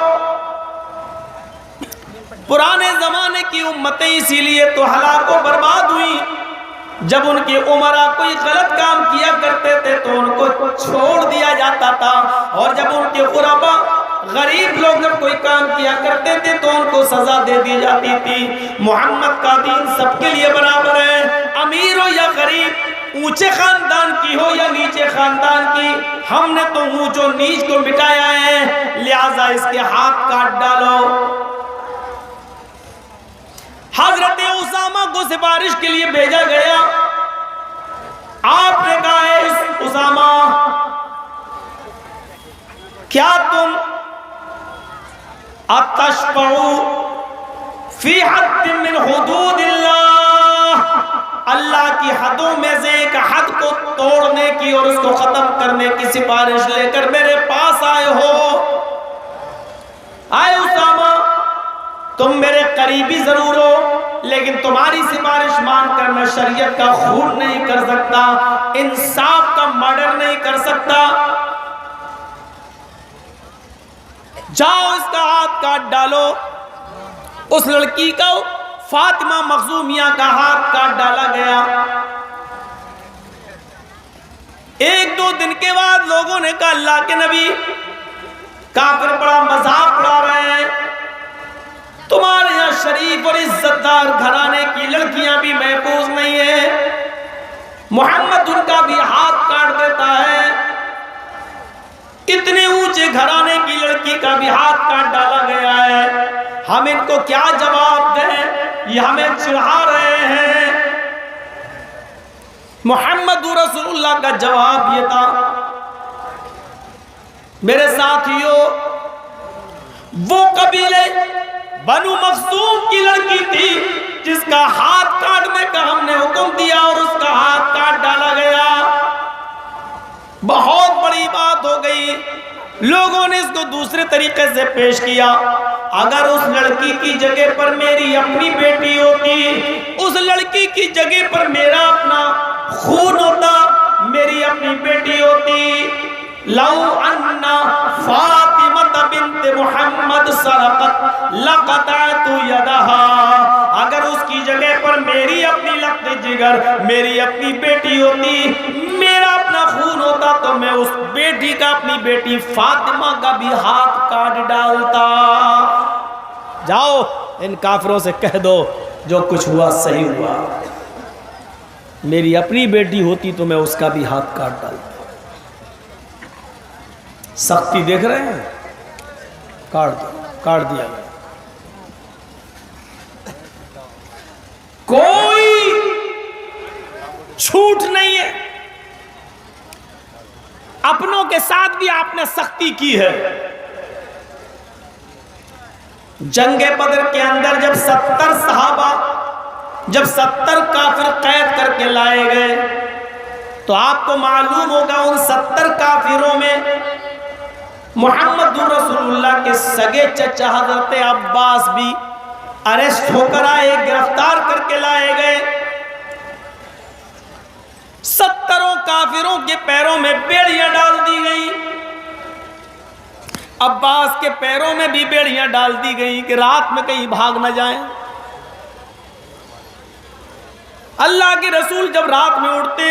पुराने जमाने की उम्मतें इसीलिए तो हलाक व बर्बाद हुई, जब उनके उमरा कोई गलत काम किया करते थे तो उनको छोड़ दिया जाता था, और जब उनके गुरबा गरीब लोग जब कोई काम किया करते थे तो उनको सजा दे दी जाती थी। मोहम्मद का दीन सबके लिए बराबर है, अमीर हो या गरीब, ऊंचे खानदान की हो या नीचे खानदान की। हमने तो ऊंच और नीच को मिटाया है, लिहाजा इसके हाथ काट डालो। हजरत उसामा को सिफारिश के लिए भेजा गया। आपने कहा है उसामा, क्या तुम अतशफउ फी हद मिन हुदूदिल्लाह, अल्लाह की हदों में से एक हद को तोड़ने की और उसको खत्म करने की सिफारिश लेकर मेरे पास आए हो? आए उसामा, तुम मेरे करीबी जरूर हो, लेकिन तुम्हारी सिफारिश मानकर मैं शरीयत का खून नहीं कर सकता, इंसाफ का मर्डर नहीं कर सकता। जाओ इसका हाथ काट डालो। उस लड़की का, फातिमा मखजूमिया का हाथ काट डाला गया। एक दो दिन के बाद लोगों ने कहा अल्लाह के नबी, काफिर बड़ा मजाक उड़ा रहे हैं, तुम्हारे यहाँ शरीफ और इज्जतदार घराने की लड़कियां भी महफूज नहीं है, मोहम्मद उनका भी हाथ काट देता है, इतने ऊंचे घराने की लड़की का भी हाथ काट डाला गया है, हम इनको क्या जवाब दें? ये हमें चिढ़ा रहे हैं। मोहम्मद रसूलुल्लाह का जवाब ये था, मेरे साथियों, वो कबीले बनु मखसूम की लड़की थी जिसका हाथ काटने का हमने हुक्म दिया और उसका हाथ काट डाला गया। बहुत बड़ी बात हो गई। लोगों ने इसको दूसरे तरीके से पेश किया, अगर उस लड़की की जगह पर मेरी अपनी बेटी होती, उस लड़की की जगह पर मेरा अपना खून होता, मेरी अपनी बेटी होती, लौ अन्ना फातिमा बिन्त मुहम्मद सरकत लक़तअतु यदहा, अगर उसकी जगह पर मेरी अपनी लख्त जिगर, मेरी अपनी बेटी होती, मेरा अपना खून होता, तो मैं उस बेटी का, अपनी बेटी फातिमा का भी हाथ काट डालता। जाओ इन काफिरों से कह दो जो कुछ हुआ सही हुआ, मेरी अपनी बेटी होती तो मैं उसका भी हाथ काट डालता। सख्ती देख रहे हैं, काट दिया। कोई छूट नहीं है। अपनों के साथ भी आपने सख्ती की है। जंगे बदर के अंदर जब 70 सहाबा, जब 70 काफिर कैद करके लाए गए, तो आपको मालूम होगा उन 70 काफिरों में मोहम्मद रसूलुल्लाह के सगे चचा हजरत अब्बास भी अरेस्ट होकर आए, गिरफ्तार करके लाए गए। 70 काफिरों के पैरों में बेड़ियां डाल दी गई, अब्बास के पैरों में भी बेड़ियां डाल दी गई कि रात में कहीं भाग न जाएं। अल्लाह के रसूल जब रात में उठते,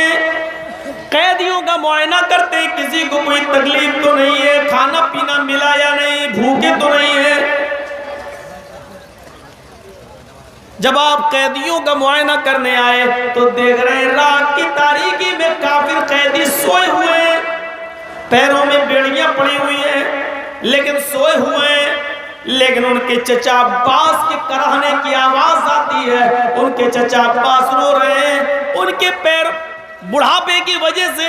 कैदियों का मुआयना करते, किसी को कोई तकलीफ तो नहीं है, खाना पीना मिला या नहीं, भूखे तो नहीं है। जब आप कैदियों का मुआयना करने आए तो देख रहे हैं रात की तारीकी में काफिर कैदी सोए हुए हैं, पैरों में बेड़ियां पड़ी हुई हैं, लेकिन सोए हुए हैं। लेकिन उनके चचा अब्बास के कराहने की आवाज आती है, उनके चचा अब्बास रो रहे हैं। उनके पैर बुढ़ापे की वजह से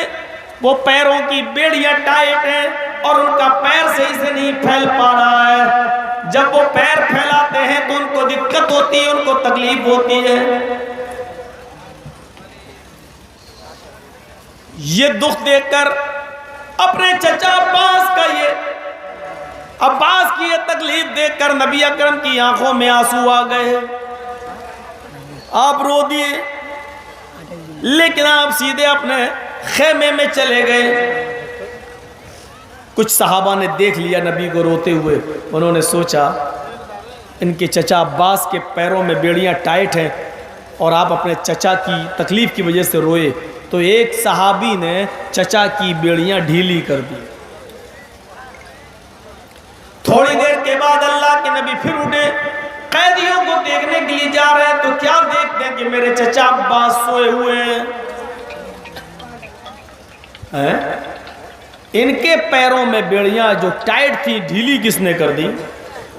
वो पैरों की बेड़ियां टाइट हैं और उनका पैर सही से नहीं फैल पा रहा है। जब वो पैर फैलाते हैं तो उनको दिक्कत होती है, उनको तकलीफ होती है। ये दुख देखकर अपने चचा अब्बास की ये तकलीफ देखकर नबी अकरम की आंखों में आंसू आ गए। आप रो दिए, लेकिन आप सीधे अपने खेमे में चले गए। कुछ सहाबा ने देख लिया नबी को रोते हुए। उन्होंने सोचा इनके चचा अब्बास के पैरों में बेड़ियां टाइट हैं और आप अपने चचा की तकलीफ की वजह से रोए। तो एक सहाबी ने चचा की बेड़ियां ढीली कर दी। थोड़ी देर के बाद अल्लाह के नबी फिर उठे, कैदियों को देखने के लिए जा रहे हैं। तो क्या देखते हैं कि मेरे चचा अब्बास सोए हुए हैं। इनके पैरों में बेड़ियां जो टाइट थी ढीली किसने कर दी?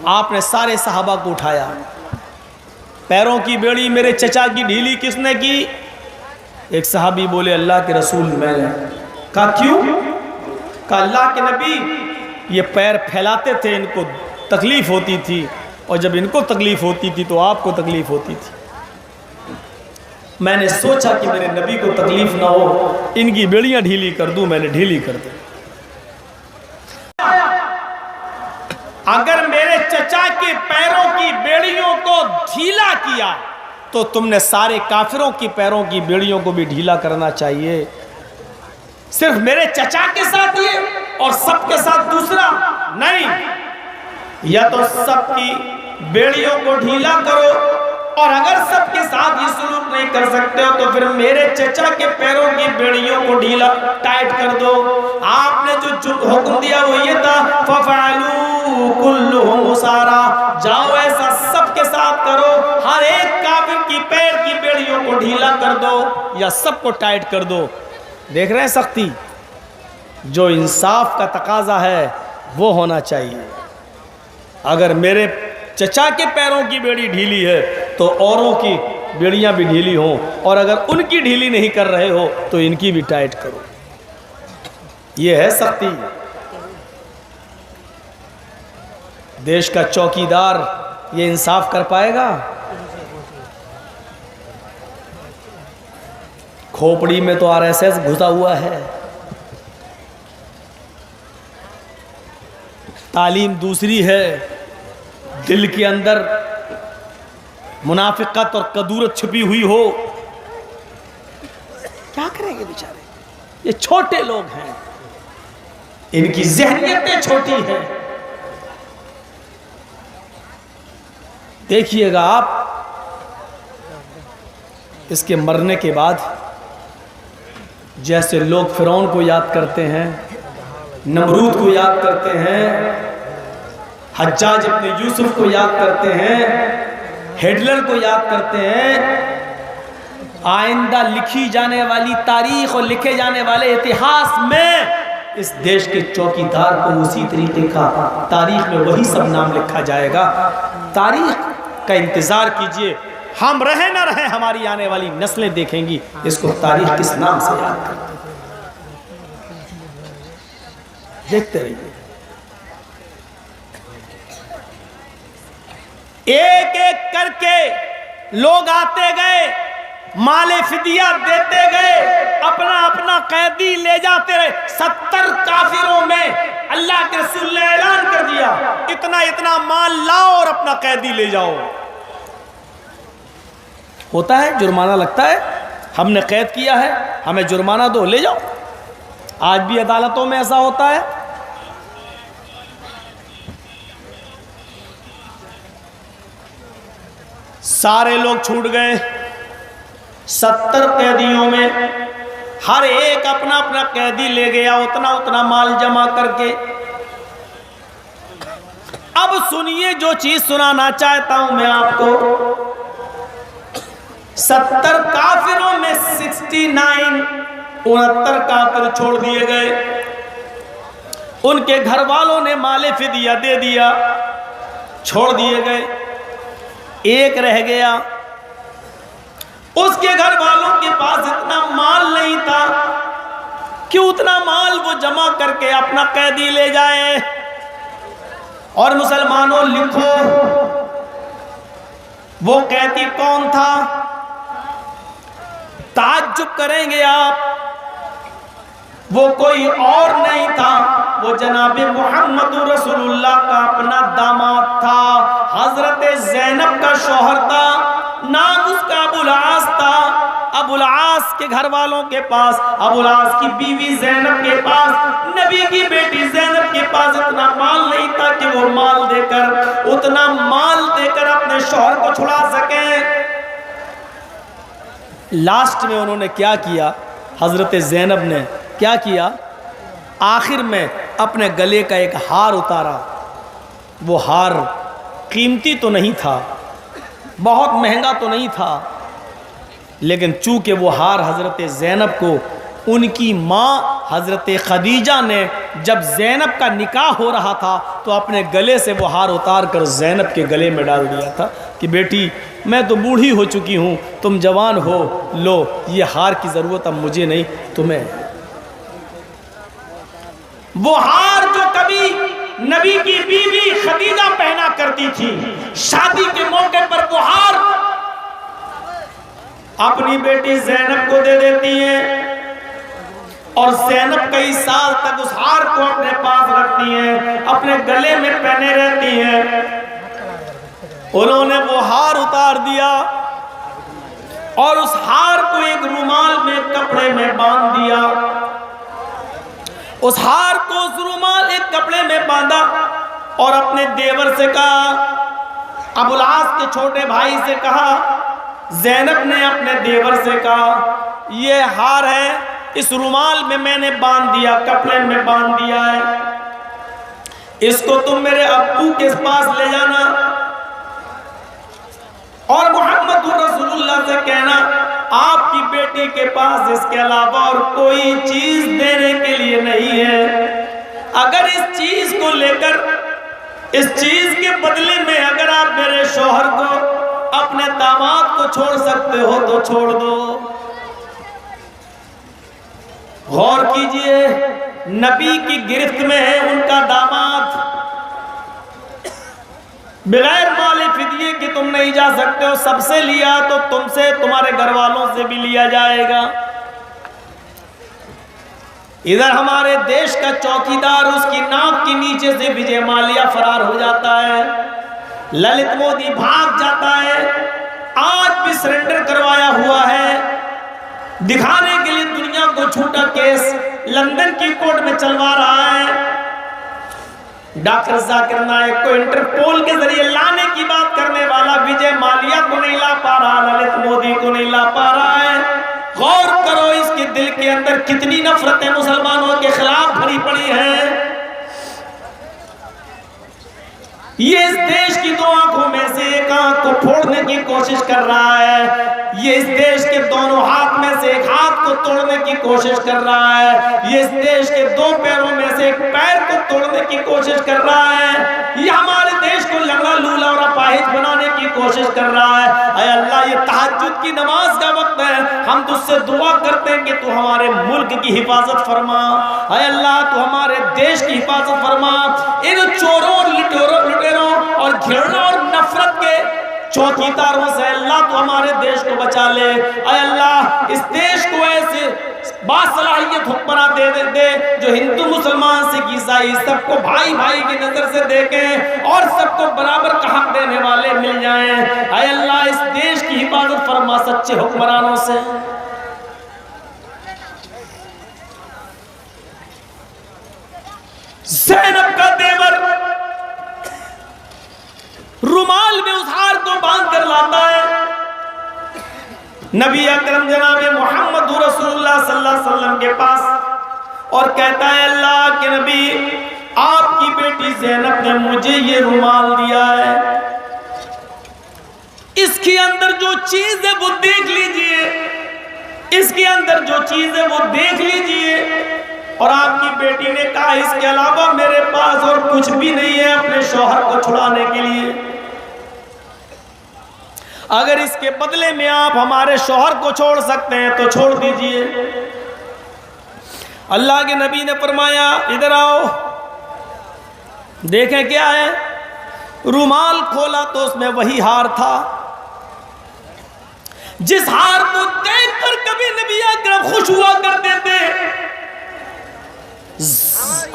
आपने सारे सहाबा को उठाया। पैरों की बेड़ी मेरे चचा की ढीली किसने की? एक सहाबी बोले अल्लाह के रसूल मैंने। कहा क्यों? कहा अल्लाह के नबी ये पैर फैलाते थे, इनको तकलीफ होती थी, और जब इनको तकलीफ होती थी तो आपको तकलीफ होती थी। मैंने सोचा कि मेरे नबी को तकलीफ ना हो, इनकी बेड़ियां ढीली कर दूं। मैंने ढीली कर दी। अगर मेरे चचा के पैरों की बेड़ियों को ढीला किया तो तुमने सारे काफिरों की पैरों की बेड़ियों को भी ढीला करना चाहिए। सिर्फ मेरे चचा के साथ ये और सबके साथ दूसरा नहीं। या तो सबकी बेड़ियों को ढीला करो, और अगर सबके साथ ये सलूक नहीं कर सकते हो तो फिर मेरे चचा के पैरों की बेड़ियों को ढीला टाइट कर दो। आपने जो हुक्म दिया वो ये था, फफअलू कुल्लुहुम सारा, जाओ ऐसा सबके साथ करो, हर एक काफिर की पैर की बेड़ियों को ढीला कर दो या सबको टाइट कर दो। देख रहे हैं सख्ती? जो इंसाफ का तकाजा है वो होना चाहिए। अगर मेरे चचा के पैरों की बेड़ी ढीली है तो औरों की बेड़ियां भी ढीली हों, और अगर उनकी ढीली नहीं कर रहे हो तो इनकी भी टाइट करो। ये है सख्ती। देश का चौकीदार ये इंसाफ कर पाएगा? खोपड़ी में तो आरएसएस घुसा हुआ है। तालीम दूसरी है, दिल के अंदर मुनाफिकत और कदूरत छुपी हुई हो। क्या करेंगे बेचारे? ये छोटे लोग हैं, इनकी ज़हनियतें छोटी हैं। देखिएगा आप, इसके मरने के बाद जैसे लोग फिरौन को याद करते हैं, नमरूद को याद करते हैं, हज्जाज इब्न यूसुफ को याद करते हैं, हिटलर को याद करते हैं, आइंदा लिखी जाने वाली तारीख और लिखे जाने वाले इतिहास में इस देश के चौकीदार को उसी तरीके का तारीख में वही सब नाम लिखा जाएगा। तारीख का इंतजार कीजिए, हम रहे ना रहे हमारी आने वाली नस्लें देखेंगी इसको तारीख किस नाम से याद करते हैं। देखते रहिए। एक एक करके लोग आते गए, माले फिदिया देते गए, अपना अपना कैदी ले जाते रहे। 70 काफिरों में अल्लाह के रसूल ने ऐलान कर दिया, इतना इतना माल लाओ और अपना कैदी ले जाओ। होता है, जुर्माना लगता है, हमने कैद किया है, हमें जुर्माना दो, ले जाओ। आज भी अदालतों में ऐसा होता है। सारे लोग छूट गए। 70 कैदियों में हर एक अपना अपना कैदी ले गया, उतना उतना माल जमा करके। अब सुनिए जो चीज सुनाना चाहता हूं मैं आपको। 70 काफिरों में 69 काफिर छोड़ दिए गए। उनके घर वालों ने माले फिदिया दे दिया, छोड़ दिए गए। एक रह गया, उसके घर वालों के पास इतना माल नहीं था कि उतना माल वो जमा करके अपना कैदी ले जाए। और मुसलमानों लिखो, वो कैदी कौन था? ताज्जुब करेंगे आप, वो कोई और नहीं था, वो जनाबे मोहम्मद रसूलुल्लाह का अपना दामाद था, हजरत ज़ैनब का शौहर था, नाम उसका अबुल आस था। अबुल आस के घर वालों के पास, अबुल आस की बीवी ज़ैनब के पास, नबी की बेटी ज़ैनब के पास इतना माल नहीं था कि वो माल देकर, उतना माल देकर अपने शौहर को छुड़ा सके। लास्ट में उन्होंने क्या किया? हजरत ज़ैनब ने क्या किया? आखिर में अपने गले का एक हार उतारा। वो हार कीमती तो नहीं था, बहुत महंगा तो नहीं था, लेकिन चूंकि वो हार हजरत ज़ैनब को उनकी माँ हजरत खदीजा ने, जब ज़ैनब का निकाह हो रहा था, तो अपने गले से वो हार उतार कर ज़ैनब के गले में डाल दिया था कि बेटी मैं तो बूढ़ी हो चुकी हूँ, तुम जवान हो, लो ये हार की ज़रूरत अब मुझे नहीं, तुम्हें। वो हार जो कभी नबी की बीवी खदीजा पहना करती थी, शादी के मौके पर वो हार अपनी बेटी ज़ैनब को दे देती है, और ज़ैनब कई साल तक उस हार को अपने पास रखती हैं, अपने गले में पहने रहती हैं। उन्होंने वो हार उतार दिया और उस हार को एक रुमाल में, कपड़े में बांध दिया। उस हार को उस रुमाल एक कपड़े में बांधा और अपने देवर से कहा, अबुल आस के छोटे भाई से कहा, ज़ैनब ने अपने देवर से कहा, ये हार है, इस रुमाल में मैंने बांध दिया, कपड़े में बांध दिया है, इसको तुम मेरे अब्बू के पास ले जाना और मोहम्मद रसूलुल्लाह से कहना आपकी बेटी के पास इसके अलावा और कोई चीज देने के लिए नहीं है। अगर इस चीज को लेकर, इस चीज के बदले में अगर आप मेरे शौहर को, अपने दामाद को छोड़ सकते हो तो छोड़ दो। गौर कीजिए, नबी की गिरफ्त में है उनका दामाद, बगैर माले फिदिये कि तुम नहीं जा सकते हो, सबसे लिया तो तुमसे, तुम्हारे घर वालों से भी लिया जाएगा। इधर हमारे देश का चौकीदार, उसकी नाक के नीचे से विजय माल्या फरार हो जाता है, ललित मोदी भाग जाता है, आज भी सरेंडर करवाया हुआ है, दिखाने के लिए दुनिया को झूठा केस लंदन की कोर्ट में चलवा रहा है। डॉक्टर जाकिर नायक को इंटरपोल के जरिए लाने की बात करने वाला विजय माल्या को नहीं ला पा रहा, ललित मोदी को नहीं ला पा रहा है। गौर करो इसके दिल के अंदर कितनी नफरतें मुसलमानों के खिलाफ भरी पड़ी हैं। ये इस देश की दो आंखों में से एक आंख को फोड़ने की कोशिश कर रहा है, ये इस देश के दोनों हाथ में से एक हाथ को तोड़ने की कोशिश कर रहा है, ये इस देश के दो पैरों में से एक पैर को तोड़ने की कोशिश कर रहा है, ये हमारे देश को लंगड़ा लूला और अपाहिज बनाने की कोशिश कर रहा है। अय अल्लाह, ये तहज्जुद की नमाज का वक्त है, हम तुझसे दुआ करते हैं कि तू हमारे मुल्क की हिफाजत फरमा। अय अल्लाह, तू हमारे देश की हिफाजत फरमा। इन चोरों, लुटेरों और घृणा और नफरत के चौकीदारों से अल्लाह तो हमारे देश को बचा ले। अय अल्लाह, इस देश को ऐसे बासलाहियत हुक्मरान दे जो हिंदू, मुसलमान, सिख, ईसाई सबको भाई भाई की नजर से देखें और सबको बराबर का हक देने वाले मिल जाएं। अय अल्लाह, इस देश की हिफाजत फरमा सच्चे हुक्मरानों से। ज़ैनब का देवर रुमाल में उस हार को बांध कर लाता है नबी अकरम जनाबे मोहम्मद रसूलुल्लाह सल्लल्लाहु अलैहि वसल्लम के पास और कहता है, अल्लाह के नबी, आपकी बेटी ज़ैनब ने मुझे ये रुमाल दिया है, इसके अंदर जो चीज है वो देख लीजिए, इसके अंदर जो चीज है वो देख लीजिए और आपकी बेटी ने कहा इसके अलावा मेरे पास और कुछ भी नहीं है अपने शौहर को छुड़ाने के लिए, अगर इसके बदले में आप हमारे शौहर को छोड़ सकते हैं तो छोड़ दीजिए। अल्लाह के नबी ने फरमाया इधर आओ, देखें क्या है। रुमाल खोला तो उसमें वही हार था जिस हार को देखकर कभी नबी अकरम खुश हुआ करते थे।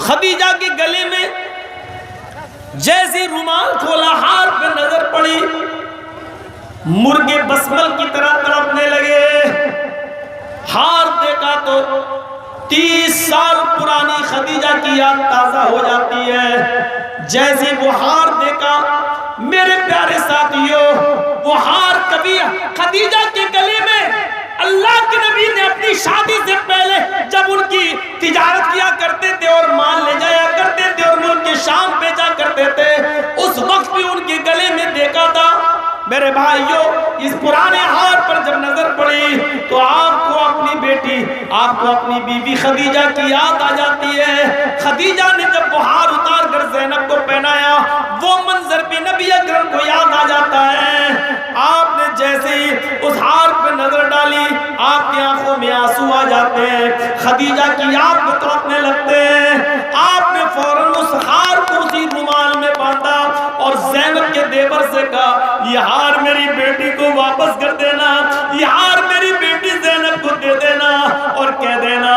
खदीजा के गले में जैसे रुमाल खोला, हार पे नजर पड़ी, मुर्गे बसमल की तरह तड़पने लगे। हार देखा तो 30 साल पुरानी खदीजा की याद ताजा हो जाती है। जैसे वो हार देखा मेरे प्यारे साथियों, वो हार कभी खदीजा के गले में अल्लाह के नबी ने अपनी शादी से पहले जब उनकी तिजारत किया करते थे और माल ले जाया करते थे और मुल्क के शाम भेजा करते थे, उस वक्त भी उनके गले में देखा था। मेरे भाइयों, इस पुराने हार पर जब नजर पड़ी तो आपको अपनी बेटी, आपको अपनी बीबी खदीजा की याद आ जाती है। खदीजा ने जब वो हार उतार कर ज़ैनब को पहनाया, वो मंजर भी नबी अकरम को याद आ जाता है। आपने जैसे ही उस हार पर नजर डाली, आपकी आंखों में आंसू आ जाते हैं, खदीजा की याद में तड़पने लगते हैं। आपने फौरन उस हार को उसी रुमाल में बांधा और ज़ैनब के देवर से कहा ये हार मेरी बेटी को वापस कर देना, ये हार मेरी बेटी ज़ैनब को दे देना और कह देना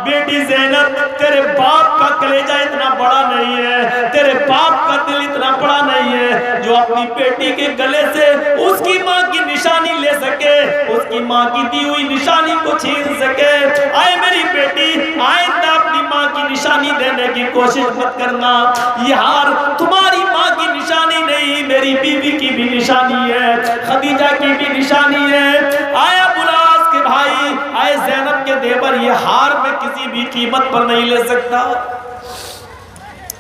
बेटी ज़ैनब, तेरे बाप का कलेजा इतना बड़ा नहीं है, तेरे बाप का दिल इतना बड़ा नहीं है जो अपनी बेटी के गले से उसकी माँ की निशानी ले सके, उसकी माँ की दी हुई निशानी को छीन सके। आए मेरी बेटी, आइंदा अपनी माँ की निशानी देने की कोशिश मत करना। ये हार तुम्हारी माँ की निशानी नहीं, मेरी बीवी की भी निशानी है, खदीजा की भी निशानी है। आया बुलास के भाई, आए ज़ैनब के देवर, ये हार मैं किसी भी कीमत पर नहीं ले सकता।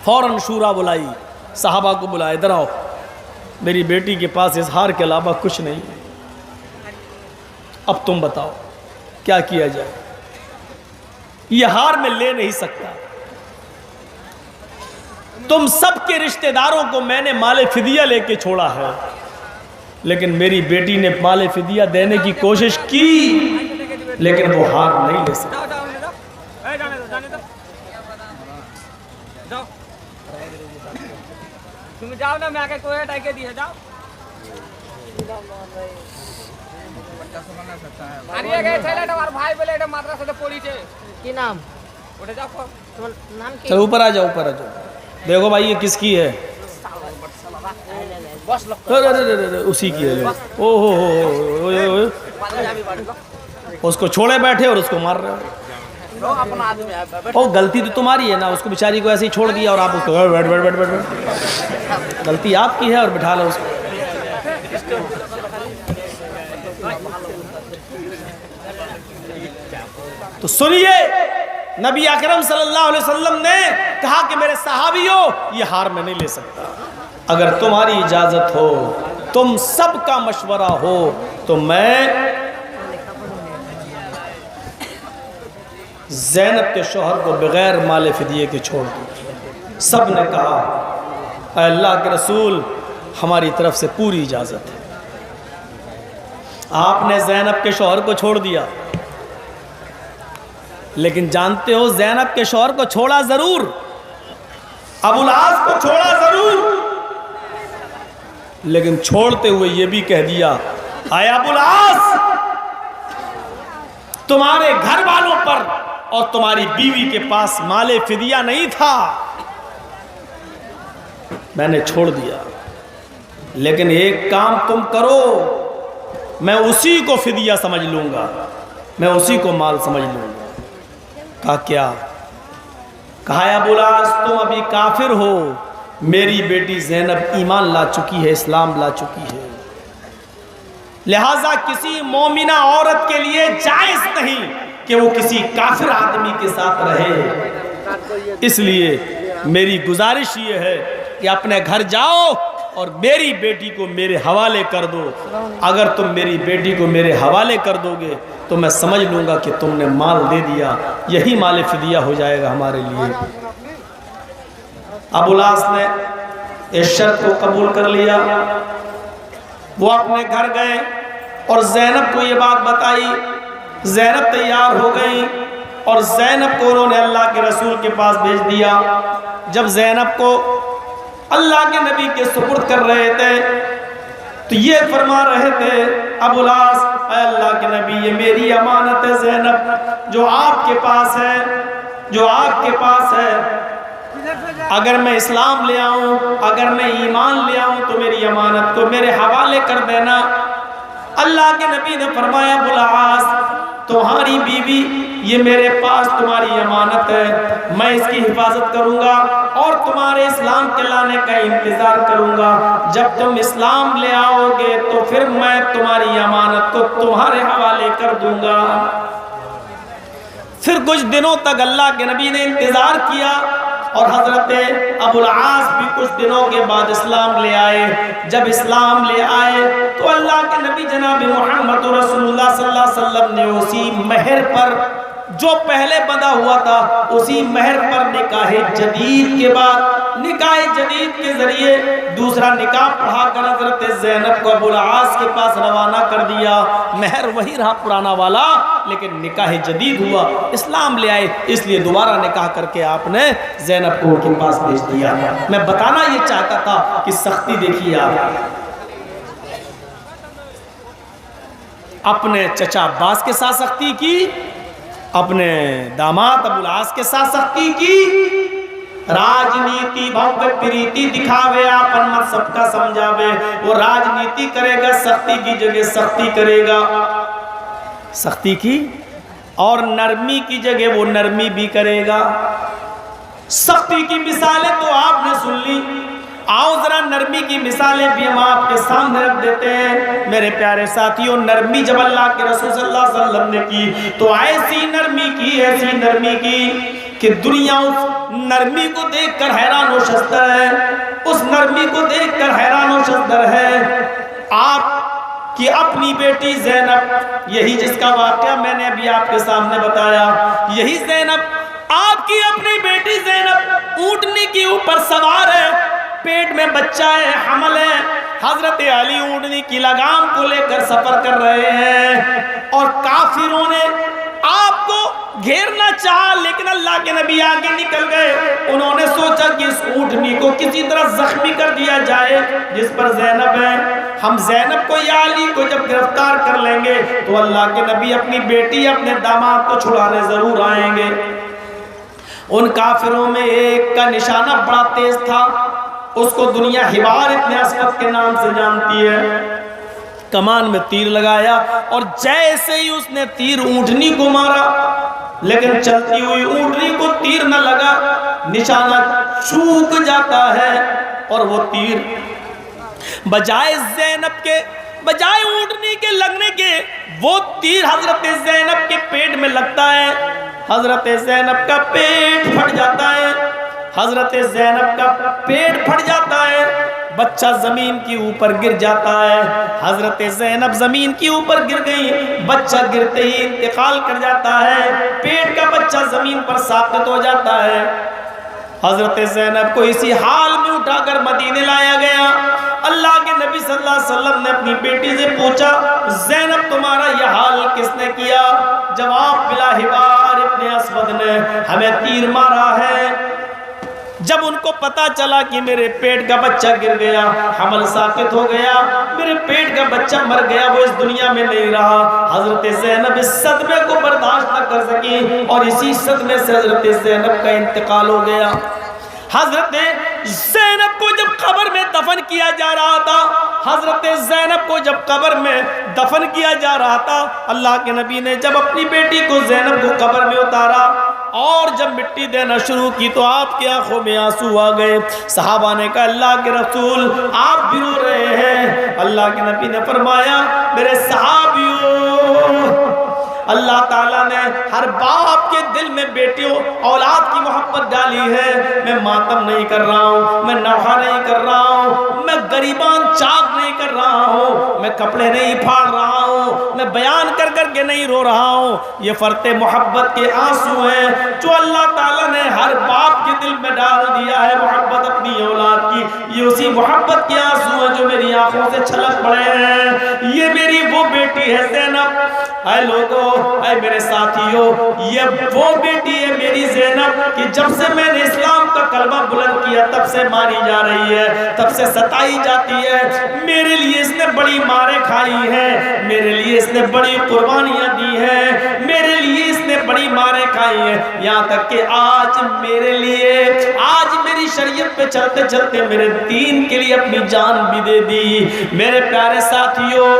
फौरन शूरा बुलाई, सहाबा को बुलाया, इधर आओ, मेरी बेटी के पास इस हार के अलावा कुछ नहीं, अब तुम बताओ क्या किया जाए। ये हार मैं ले नहीं सकता। तुम सबके रिश्तेदारों को मैंने माले फिदिया लेके छोड़ा है, लेकिन मेरी बेटी ने माले फिदिया देने की कोशिश की, लेकिन वो हार नहीं ले सकती। तुम जाओ ना, मैं आके कोई हटाई के दिए जाओ। अरे गए थे तुम्हारे भाई बोले এটা মাদ্রাসা से পড়িছে কি নাম ওটা যাও তোমার नाम কি। चलो ऊपर आ जाओ, ऊपर आ जाओ। देखो भाई ये किसकी है? उसी की है। ओ हो उसको छोड़े बैठे और उसको मार रहे हो। अपना आदमी है। ओ गलती तो तुम्हारी है ना, उसको बेचारी को ऐसे ही छोड़ दिया और आप उसको बैठ बैठ बैठ बैठ, गलती आपकी है और बिठा लो उसको। तो सुनिए, नबी अकरम सल्लल्लाहु अलैहि वसल्लम ने कहा कि मेरे सहाबियों, ये हार मैं नहीं ले सकता। अगर तुम्हारी इजाजत हो, तुम सबका मशवरा हो, तो मैं ज़ैनब के शौहर को बगैर माले फिदिये के छोड़ दूँ। सब ने कहा अल्लाह के रसूल, हमारी तरफ से पूरी इजाजत है। आपने ज़ैनब के शौहर को छोड़ दिया, लेकिन जानते हो ज़ैनब के शौहर को छोड़ा जरूर, अबुल आस को छोड़ा जरूर, लेकिन छोड़ते हुए ये भी कह दिया आए अबुल आस, तुम्हारे घर वालों पर और तुम्हारी बीवी के पास माले फिदिया नहीं था, मैंने छोड़ दिया, लेकिन एक काम तुम करो, मैं उसी को फिदिया समझ लूंगा, मैं उसी को माल समझ लूंगा। कहा क्या? कहा अबुल आस, तुम अभी काफिर हो, मेरी बेटी ज़ैनब ईमान ला चुकी है, इस्लाम ला चुकी है, लिहाजा किसी मोमिना औरत के लिए जायज नहीं कि वो किसी काफिर आदमी के साथ रहे। इसलिए मेरी गुजारिश ये है कि अपने घर जाओ और मेरी बेटी को मेरे हवाले कर दो। अगर तुम मेरी बेटी को मेरे हवाले कर दोगे तो मैं समझ लूँगा कि तुमने माल दे दिया, यही माल फिदिया हो जाएगा हमारे लिए। अबुल आस ने इस शर्त को कबूल कर लिया। वो अपने घर गए और ज़ैनब को ये बात बताई। ज़ैनब तैयार हो गई और ज़ैनब को उन्होंने अल्लाह के रसूल के पास भेज दिया। जब ज़ैनब को अल्लाह के नबी के सुपुर्द कर रहे थे तो ये फरमा रहे थे, अबुल आस, अल्लाह के नबी, ये मेरी अमानत है ज़ैनब, जो आपके पास है, जो आपके पास है। अगर मैं इस्लाम ले आऊं, अगर मैं ईमान ले आऊं तो मेरी अमानत को मेरे हवाले कर देना। अल्लाह के नबी ने फरमाया, अबुल आस, तुम्हारी बीवी ये मेरे पास तुम्हारी अमानत है, मैं इसकी हिफाजत करूंगा और तुम्हारे इस्लाम के लाने का इंतजार करूंगा। जब तुम इस्लाम ले आओगे तो फिर मैं तुम्हारी अमानत को तुम्हारे हवाले कर दूंगा। फिर कुछ दिनों तक अल्लाह के नबी ने इंतजार किया और हजरत अबुल आस भी कुछ दिनों के बाद इस्लाम ले आए। जब इस्लाम ले आए तो अल्लाह के नबी जनाब मोहम्मद रसूलुल्लाह सल्लल्लाहु अलैहि वसल्लम ने उसी महर पर जो पहले बंधा हुआ था, उसी महर पर निकाह जदीद के बाद निकाह जदीद के जरिए दूसरा निकाह पढ़ाकर हजरत ज़ैनब को अबुल आस के पास रवाना कर दिया। महर वही रहा पुराना वाला, लेकिन निकाह जदीद हुआ। इस्लाम ले आए इसलिए दोबारा निकाह करके आपने ज़ैनब को उनके पास भेज दिया। मैं बताना ये चाहता था कि सख्ती देखिए आप। अपने चचा अब्बास के साथ सख्ती की, अपने दामाद अबुल आस के साथ सख्ती की। राजनीति भव्य प्रीति दिखावे, आपन मत सबका समझावे। वो राजनीति करेगा, सख्ती की जगह सख्ती करेगा, सख्ती की, और नरमी की जगह वो नरमी भी करेगा। सख्ती की मिसालें तो आपने सुन ली, आओ जरा नरमी की मिसालें भी हम आपके सामने रख देते हैं। मेरे प्यारे साथियों, नरमी जब अल्लाह के रसूल सल्लल्लाहु अलैहि वसल्लम ने की तो ऐसी नरमी की, ऐसी नरमी की कि दुनिया उस नरमी को देखकर हैरान व शस्तर है, उस नरमी को देखकर हैरान व शस्तर है। आप कि अपनी बेटी ज़ैनब, यही जिसका वाक़या मैंने अभी आपके सामने बताया, यही ज़ैनब, आपकी अपनी बेटी ज़ैनब ऊँटनी के ऊपर सवार है, पेट में बच्चा है, हमल है। हजरत अली ऊँटनी की लगाम को लेकर सफर कर रहे हैं और काफिरों ने आपको घेरना चाहा, लेकिन अल्लाह के नबी आगे निकल गए। उन्होंने सोचा कि इस ऊँटनी को किसी तरह जख्मी कर दिया जाए जिस पर ज़ैनब है। हम ज़ैनब को या अली को जब गिरफ्तार कर लेंगे तो अल्लाह के नबी अपनी बेटी, अपने दामाद को छुड़ाने जरूर आएंगे। उन काफिरों में एक का निशाना बड़ा तेज था, उसको दुनिया हिबार इब्न अस्वद के नाम से जानती है। कमान में तीर लगाया और जैसे ही उसने तीर ऊँटनी को मारा, लेकिन चलती हुई ऊँटनी को तीर न लगा, निशाना चूक जाता है और वो तीर बजाय ज़ैनब के, बजाय ऊँटनी के लगने के, वो तीर हजरत ज़ैनब के पेट में लगता है। हजरत ज़ैनब का पेट फट जाता है, हजरत ज़ैनब का पेट फट जाता है, बच्चा जमीन के ऊपर गिर जाता है। हजरत ज़ैनब जमीन के ऊपर गिर गई, बच्चा गिरते ही इंतकाल कर जाता है, पेट का बच्चा जमीन पर साक़ित हो जाता है। हजरत ज़ैनब को इसी हाल में उठाकर मदीने लाया गया। अल्लाह के नबी सल्लल्लाहु अलैहि वसल्लम ने अपनी बेटी से पूछा, ज़ैनब तुम्हारा यह हाल किसने किया? जवाब मिला, हिबार इब्न अस्वद ने हमें तीर मारा है। जब उनको पता चला कि मेरे पेट का बच्चा गिर गया, हमल साक़ित हो गया, मेरे पेट का बच्चा मर गया, वो इस दुनिया में नहीं रहा, हजरत ज़ैनब इस सदमे को बर्दाश्त न कर सकी और इसी सदमे से हजरत ज़ैनब का इंतकाल हो गया। हजरत ज़ैनब को जब कब्र में दफन किया जा रहा था, हजरत ज़ैनब को जब कब्र में दफन किया जा रहा था, अल्लाह के नबी ने जब अपनी बेटी को ज़ैनब को कब्र में उतारा और जब मिट्टी देना शुरू की तो आपकी आंखों में आंसू आ गए। सहाबा ने कहा, अल्लाह के रसूल आप भी रो रहे हैं। अल्लाह के नबी ने फरमाया, मेरे सहाबियों, अल्लाह ताला ने हर बाप के दिल में बेटियों औलाद की मोहब्बत डाली है। मैं मातम नहीं कर रहा हूँ, मैं नौहा नहीं कर रहा हूँ, मैं गरीबान चाक नहीं कर रहा हूँ, मैं कपड़े नहीं फाड़ रहा हूँ, मैं बयान कर करके नहीं रो रहा हूँ। ये फरते मोहब्बत के आंसू हैं जो अल्लाह ताला ने हर बाप के दिल में डाल दिया है, मोहब्बत अपनी औलाद की। ये उसी मोहब्बत के आंसू हैं जो मेरी आंखों से छलक पड़े हैं। ये मेरी वो बेटी है ज़ैनब। ऐ लोगों, ऐ मेरे साथियों, ये वो बेटी है मेरी ज़ैनब कि जब से मैंने इस्लाम का कलमा बुलंद किया तब से मारी जा रही है, तब से सताई जाती है। मेरे लिए इसने बड़ी मारें खाई हैं, मेरे लिए इसने बड़ी कुर्बानियां दी हैं, मेरे लिए इसने बड़ी मारें खाई हैं। यहाँ तक कि आज मेरे लिए, आज मेरी शरीयत पे चलते चलते मेरे दीन के लिए अपनी जान भी दे दी। मेरे प्यारे साथियों,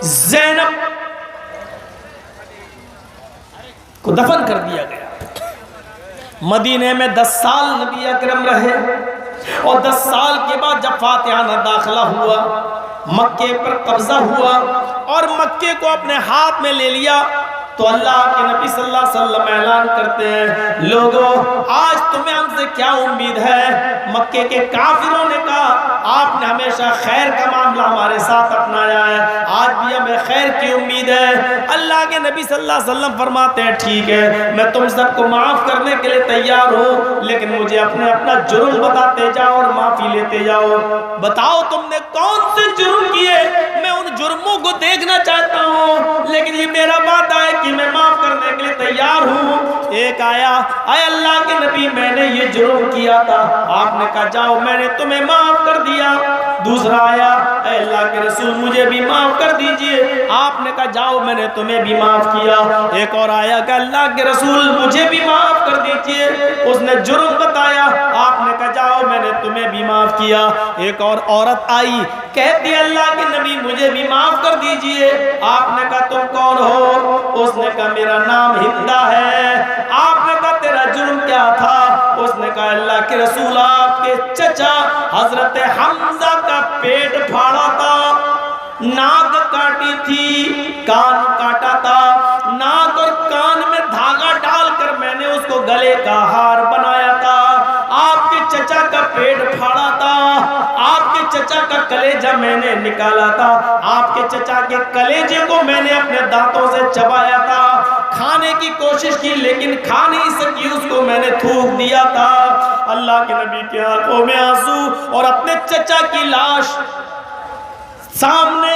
ज़ैनब को दफन कर दिया गया। मदीने में 10 साल नबी अकरम रहे और 10 साल के बाद जब फातिहाना दाखिला हुआ, मक्के पर कब्जा हुआ और मक्के को अपने हाथ में ले लिया, तो अल्लाह के नबी सल्लल्लाहु अलैहि वसल्लम ऐलान करते हैं, लोगों आज तुम्हें हमसे क्या उम्मीद है? मक्के के काफिरों ने कहा आपने हमेशा खैर का मामला हमारे साथ अपनाया है, आज भी हमें खैर की उम्मीद है। अल्लाह के नबी सल्लल्लाहु अलैहि वसल्लम फरमाते हैं, ठीक है मैं तुम सबको माफ करने के लिए तैयार हूँ, लेकिन मुझे अपने अपना जुर्म बताते जाओ और माफी लेते जाओ। बताओ तुमने कौन से जुर्म किए, मैं उन जुर्मों को देखना चाहता हूँ, लेकिन ये मेरा वादा है कि मैं माफ करने के लिए तैयार हूँ। एक आया, आए अल्लाह के नबी मैंने ये जुर्म किया था, आपने कहा जाओ मैंने तुम्हें माफ कर दिया। दूसरा आया, अल्लाह के रसूल मुझे भी माफ कर दीजिए, आपने कहा जाओ मैंने तुम्हें भी माफ किया। एक और आया कि अल्लाह के रसूल मुझे भी माफ कर दीजिए, उसने जुर्म बताया, आपने कहा जाओ मैंने तुम्हें भी माफ किया। एक और औरत आई, कहती अल्लाह के नबी मुझे भी माफ कर दीजिए, आपने कहा तुम कौन हो? उसने कहा मेरा नाम हिंदा है। आपने कहा तेरा जुर्म क्या था? उसने कहा अल्लाह के रसूल आपके चचा हजरत हमजा का पेट फाड़ा था, नाक काटी थी, कान काटा था, नाक और कान में धागा डालकर मैंने उसको गले का हार बनाया था, आपके चचा का पेट फाड़ा था, आपके चचा का कलेजा मैंने निकाला था, आपके चचा के कलेजे को मैंने अपने दांतों से चबाया था, खाने की कोशिश की लेकिन खा नहीं सकी, उसको मैंने थूक दिया था। अल्लाह के नबी की आंखों में आंसू और अपने चचा की लाश सामने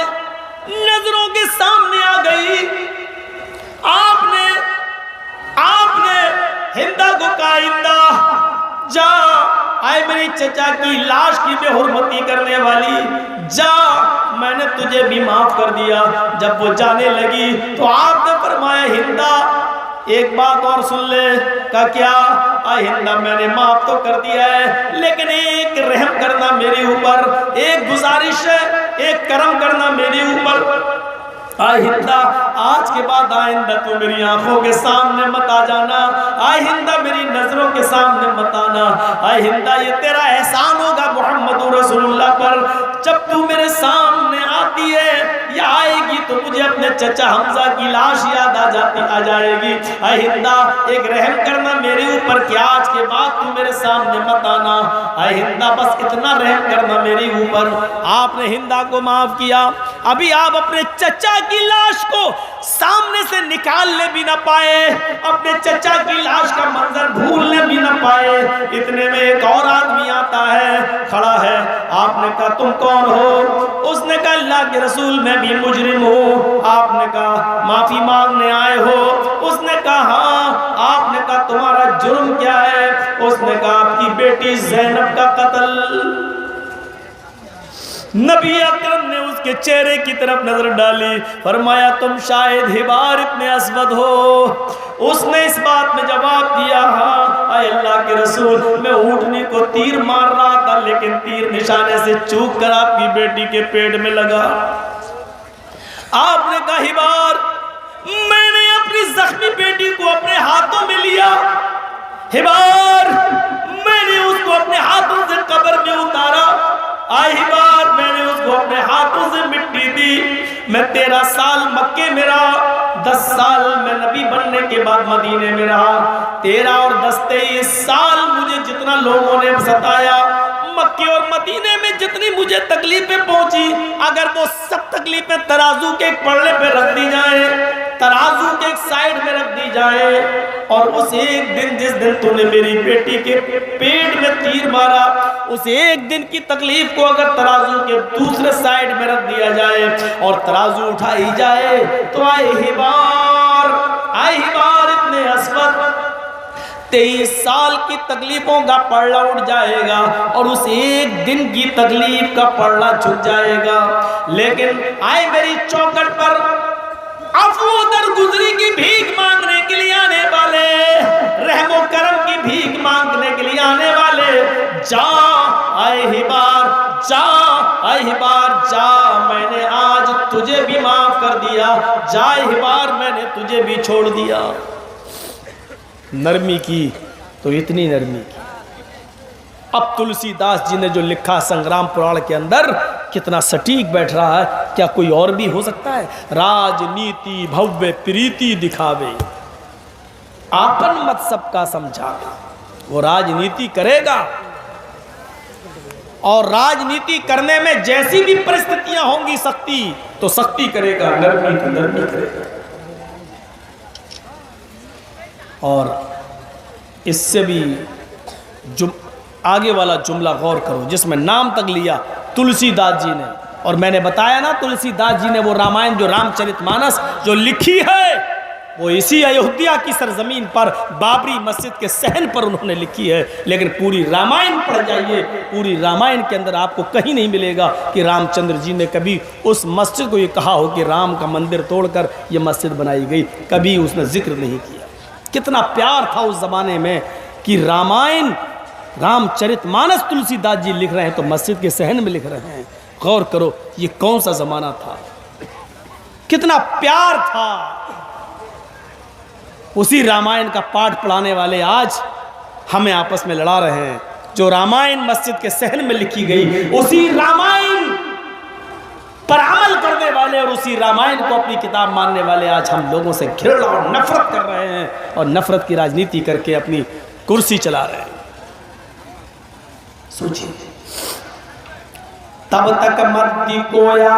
नजरों के सामने आ गई। आपने हिंदा को कहा, हिंदा जा, आए मेरी चचा की लाश की बेहुरमती करने वाली, जा मैंने तुझे भी माफ कर दिया। जब वो जाने लगी तो आपने फरमाया हिंदा एक बात और सुन ले। का क्या? हिंदा मैंने माफ तो कर दिया है, लेकिन एक रहम करना मेरे ऊपर, एक गुजारिश है, एक करम करना मेरे ऊपर। हिंदा आज के बाद आइंदा तू मेरी आंखों के सामने मत आ जाना, हिंदा मेरी नजरों के सामने मत आना। हिंदा ये तेरा एहसान होगा मोहम्मद रसूलुल्लाह पर, जब तू मेरे सामने आती है या आएगी तो मुझे अपने चचा हमजा की लाश याद आ जाएगी। हिंदा एक रहम करना मेरे ऊपर, क्या आज के बाद तू मेरे सामने मत आना। हिंदा बस इतना रहम करना मेरे ऊपर। आपने हिंदा को माफ किया। अभी आप अपने चचा की लाश को सामने से निकालने भी ना पाए, अपने चचा की लाश का मंजर भूलने भी ना पाए। इतने में एक और आदमी आता है, खड़ा है। आपने कहा तुम कौन हो? उसने कहा अल्लाह के रसूल मैं भी मुजरिम हूँ। आपने कहा माफी मांगने आए हो? उसने कहा हाँ। आपने कहा तुम्हारा जुर्म क्या है? उसने कहा आपकी बेटी ज़ैनब का कत्ल। नबी अकरम ने उसके चेहरे की तरफ नजर डाली, फरमाया तुम शायद हिबार इब्न अस्वद हो। उसने इस बात में जवाब दिया हाँ अल्लाह के रसूल, मैं ऊँटनी को तीर मार रहा था, लेकिन तीर निशाने से चूक कर आपकी बेटी के पेट में लगा। आपने कहा हिबार, मैंने अपनी जख्मी बेटी को अपने हाथों में लिया। हिबार, मैंने उसको अपने हाथों से कब्र में उतारा। आई बार मैंने उसको अपने हाथों से मिट्टी दी। मैं 13 साल मक्के में रहा, 10 साल मैं नबी बनने के बाद मदीने में रहा। 13 और 10 23 साल मुझे जितना लोगों ने सताया, मक्के और मदीने में जितनी मुझे तकलीफें पहुंची, अगर वो सब तकलीफें तराजू के एक पल्ले पे रख दी जाए, तराजू के एक साइड में रख दी जाए, और उस एक दिन जिस दिन तूने मेरी बेटी के पेट में तीर मारा, उस एक दिन की तकलीफ को अगर तराजू के दूसरे साइड में रख दिया जाए और तराजू उठाई जाए, तो आए ही बार इतने अस्वद 23 साल की तकलीफों का पल्ला उठ जाएगा और उस एक दिन की तकलीफ का पल्ला झुक जाएगा। लेकिन आए मेरी चौखट पर अफू दरगुजरी की भीख मांगने के लिए आने वाले, रहमो करम की भीख मांगने के लिए आने वाले, जा आए ही बार, जा आए ही बार, जा मैंने आज तुझे भी माफ कर दिया, जा ही बार मैंने तुझे भी छोड़ दिया। नरमी की तो इतनी नरमी की। अब तुलसीदास जी ने जो लिखा संग्राम पुराण के अंदर कितना सटीक बैठ रहा है, क्या कोई और भी हो सकता है? राजनीति भव्य प्रीति दिखावे, आपन मत सबका समझावे। वो राजनीति करेगा और राजनीति करने में जैसी भी परिस्थितियां होंगी सख्ती, तो सख्ती करेगा, नरमी तो नरमी करेगा। और इससे भी आगे वाला जुमला गौर करो जिसमें नाम तक लिया तुलसीदास जी ने, और मैंने बताया ना तुलसीदास जी ने वो रामायण जो रामचरितमानस जो लिखी है, वो इसी अयोध्या की सरजमीन पर बाबरी मस्जिद के सहन पर उन्होंने लिखी है। लेकिन पूरी रामायण पढ़ जाइए, पूरी रामायण के अंदर आपको कहीं नहीं मिलेगा कि रामचंद्र जी ने कभी उस मस्जिद को ये कहा हो कि राम का मंदिर तोड़कर ये मस्जिद बनाई गई, कभी उसने जिक्र नहीं किया। कितना प्यार था उस जमाने में कि रामायण रामचरितमानस तुलसीदास जी लिख रहे हैं तो मस्जिद के सहन में लिख रहे हैं। गौर करो ये कौन सा जमाना था, कितना प्यार था। उसी रामायण का पाठ पढ़ाने वाले आज हमें आपस में लड़ा रहे हैं। जो रामायण मस्जिद के सहन में लिखी गई, उसी रामायण पर अमल करने वाले और उसी रामायण को अपनी किताब मानने वाले आज हम लोगों से घृणा और नफरत कर रहे हैं और नफरत की राजनीति करके अपनी कुर्सी चला रहे हैं। सोचिए, तब तक मद कोया,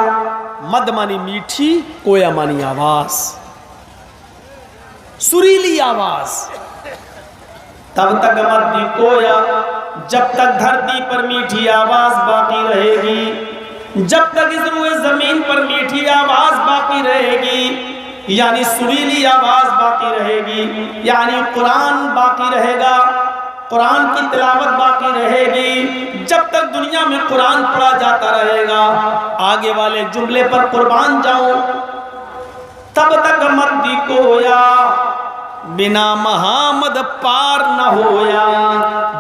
मद मानी मीठी, कोया मानी आवाज, सुरीली आवाज। तब तक मद कोया, जब तक धरती पर मीठी आवाज बाकी रहेगी, जब तक इस रूए जमीन पर मीठी आवाज बाकी रहेगी, यानी सुरीली आवाज बाकी रहेगी, यानी कुरान बाकी रहेगा, कुरान की तिलावत बाकी रहेगी, जब तक दुनिया में कुरान पढ़ा जाता रहेगा। आगे वाले जुमले पर कुर्बान जाऊं, तब तक मद्दी कोया, बिना महामद पार न होया।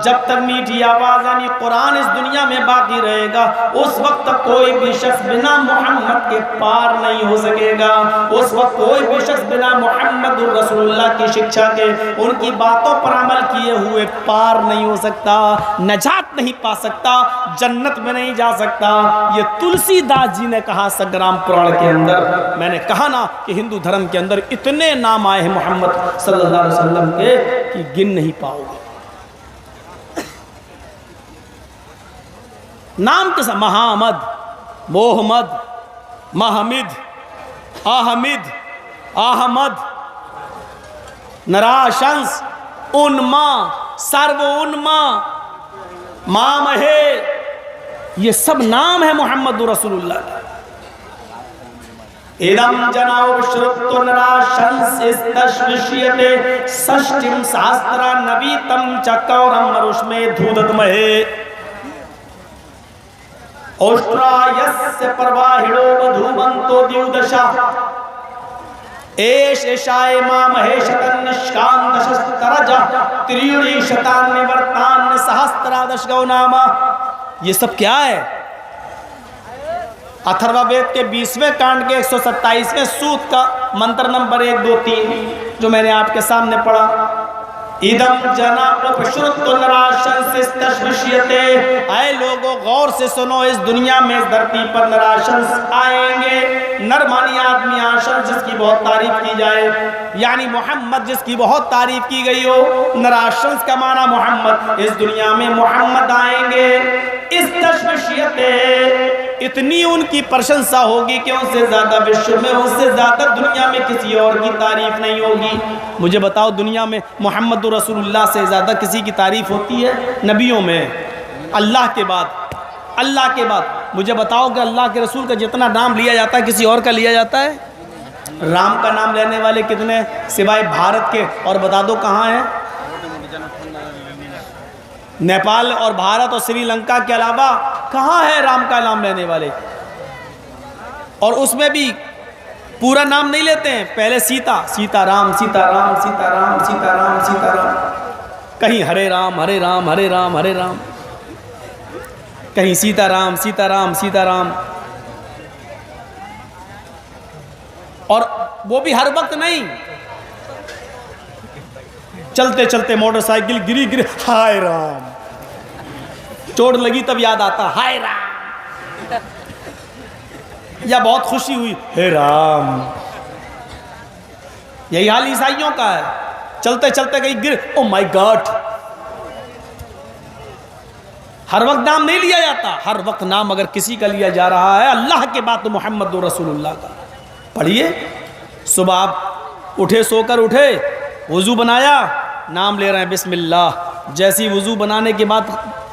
जब तक मीठी आवाज यानी कुरान इस दुनिया में बाकी रहेगा, उस वक्त तक कोई भी शख्स बिना मोहम्मद के पार नहीं हो सकेगा। उस वक्त कोई भी शख्स बिना मोहम्मद रसूलुल्लाह की शिक्षा के, उनकी बातों पर अमल किए हुए पार नहीं हो सकता, नजात नहीं पा सकता, जन्नत में नहीं जा सकता। ये तुलसीदास जी ने कहा संग्राम पुराण के अंदर। मैंने कहा ना कि हिंदू धर्म के अंदर इतने नाम आए हैं मोहम्मद सल्लल्लाहु अलैहि वसल्लम के कि गिन नहीं पाओगे। नाम के साथ महामद, मोहम्मद, महमिद, आहमिद, अहमद, नराशंस, उन्मा, सर्व उन्मा, मामहे, ये सब नाम है मोहम्मद रसूलुल्लाह के। इदम जनाब श्रुतो नराशंस इस्तश्विष्यते षष्टिम सहस्रा नवीतम चकौरम मरुष्मे धूदतमहे ओष्ट्रायस्य प्रवाहिणो वधूमन्तो द्युदशा एष एषाय मामहे शतन निष्कांत शस्त्रजा त्रियुणी शतान निवर्तान सहस्त्रादश गौनामा। ये सब क्या है? अथर्ववेद के 20वें कांड के 127वें सूक्त का मंत्र नंबर 1, 2, 3 जो मैंने आपके सामने पढ़ा। इदम जना आए लोगों गौर से सुनो, इस दुनिया में इस धरती पर नराशंस आएंगे। नरमानी आदमी आशंस जिसकी बहुत तारीफ की जाए, यानी मोहम्मद जिसकी बहुत तारीफ की गई हो, नराशंस का माना मोहम्मद। इस दुनिया में मोहम्मद आएंगे, इस तशविशियत इतनी उनकी प्रशंसा होगी कि उससे ज्यादा विश्व में, उससे ज्यादा दुनिया में किसी और की तारीफ नहीं होगी। मुझे बताओ, दुनिया में मोहम्मद रसूलुल्लाह से ज्यादा किसी की तारीफ होती है? नबियों में, अल्लाह के बाद मुझे बताओ कि अल्लाह के रसूल का जितना नाम लिया जाता है किसी और का लिया जाता है? राम का नाम लेने वाले कितने सिवाय भारत के? और बता दो कहाँ है? नेपाल और भारत और श्रीलंका के अलावा कहाँ है राम का नाम लेने वाले? और उसमें भी पूरा नाम नहीं लेते हैं, पहले सीताराम, कहीं हरे राम, कहीं सीताराम। और वो भी हर वक्त नहीं, चलते चलते मोटरसाइकिल गिरी, हाय राम, चोट लगी तब याद आता हाय राम, या बहुत खुशी हुई हे राम। यही हाल ईसाइयों का है, चलते चलते कहीं गिर, ओ माय गॉड। हर वक्त नाम नहीं लिया जाता, हर वक्त नाम अगर किसी का लिया जा रहा है अल्लाह के बाद तो मोहम्मद रसूलुल्लाह का। पढ़िए, सुबह आप उठे, सोकर उठे, वुजू बनाया, नाम ले रहे हैं बिस्मिल्लाह। जैसी वुजू बनाने के बाद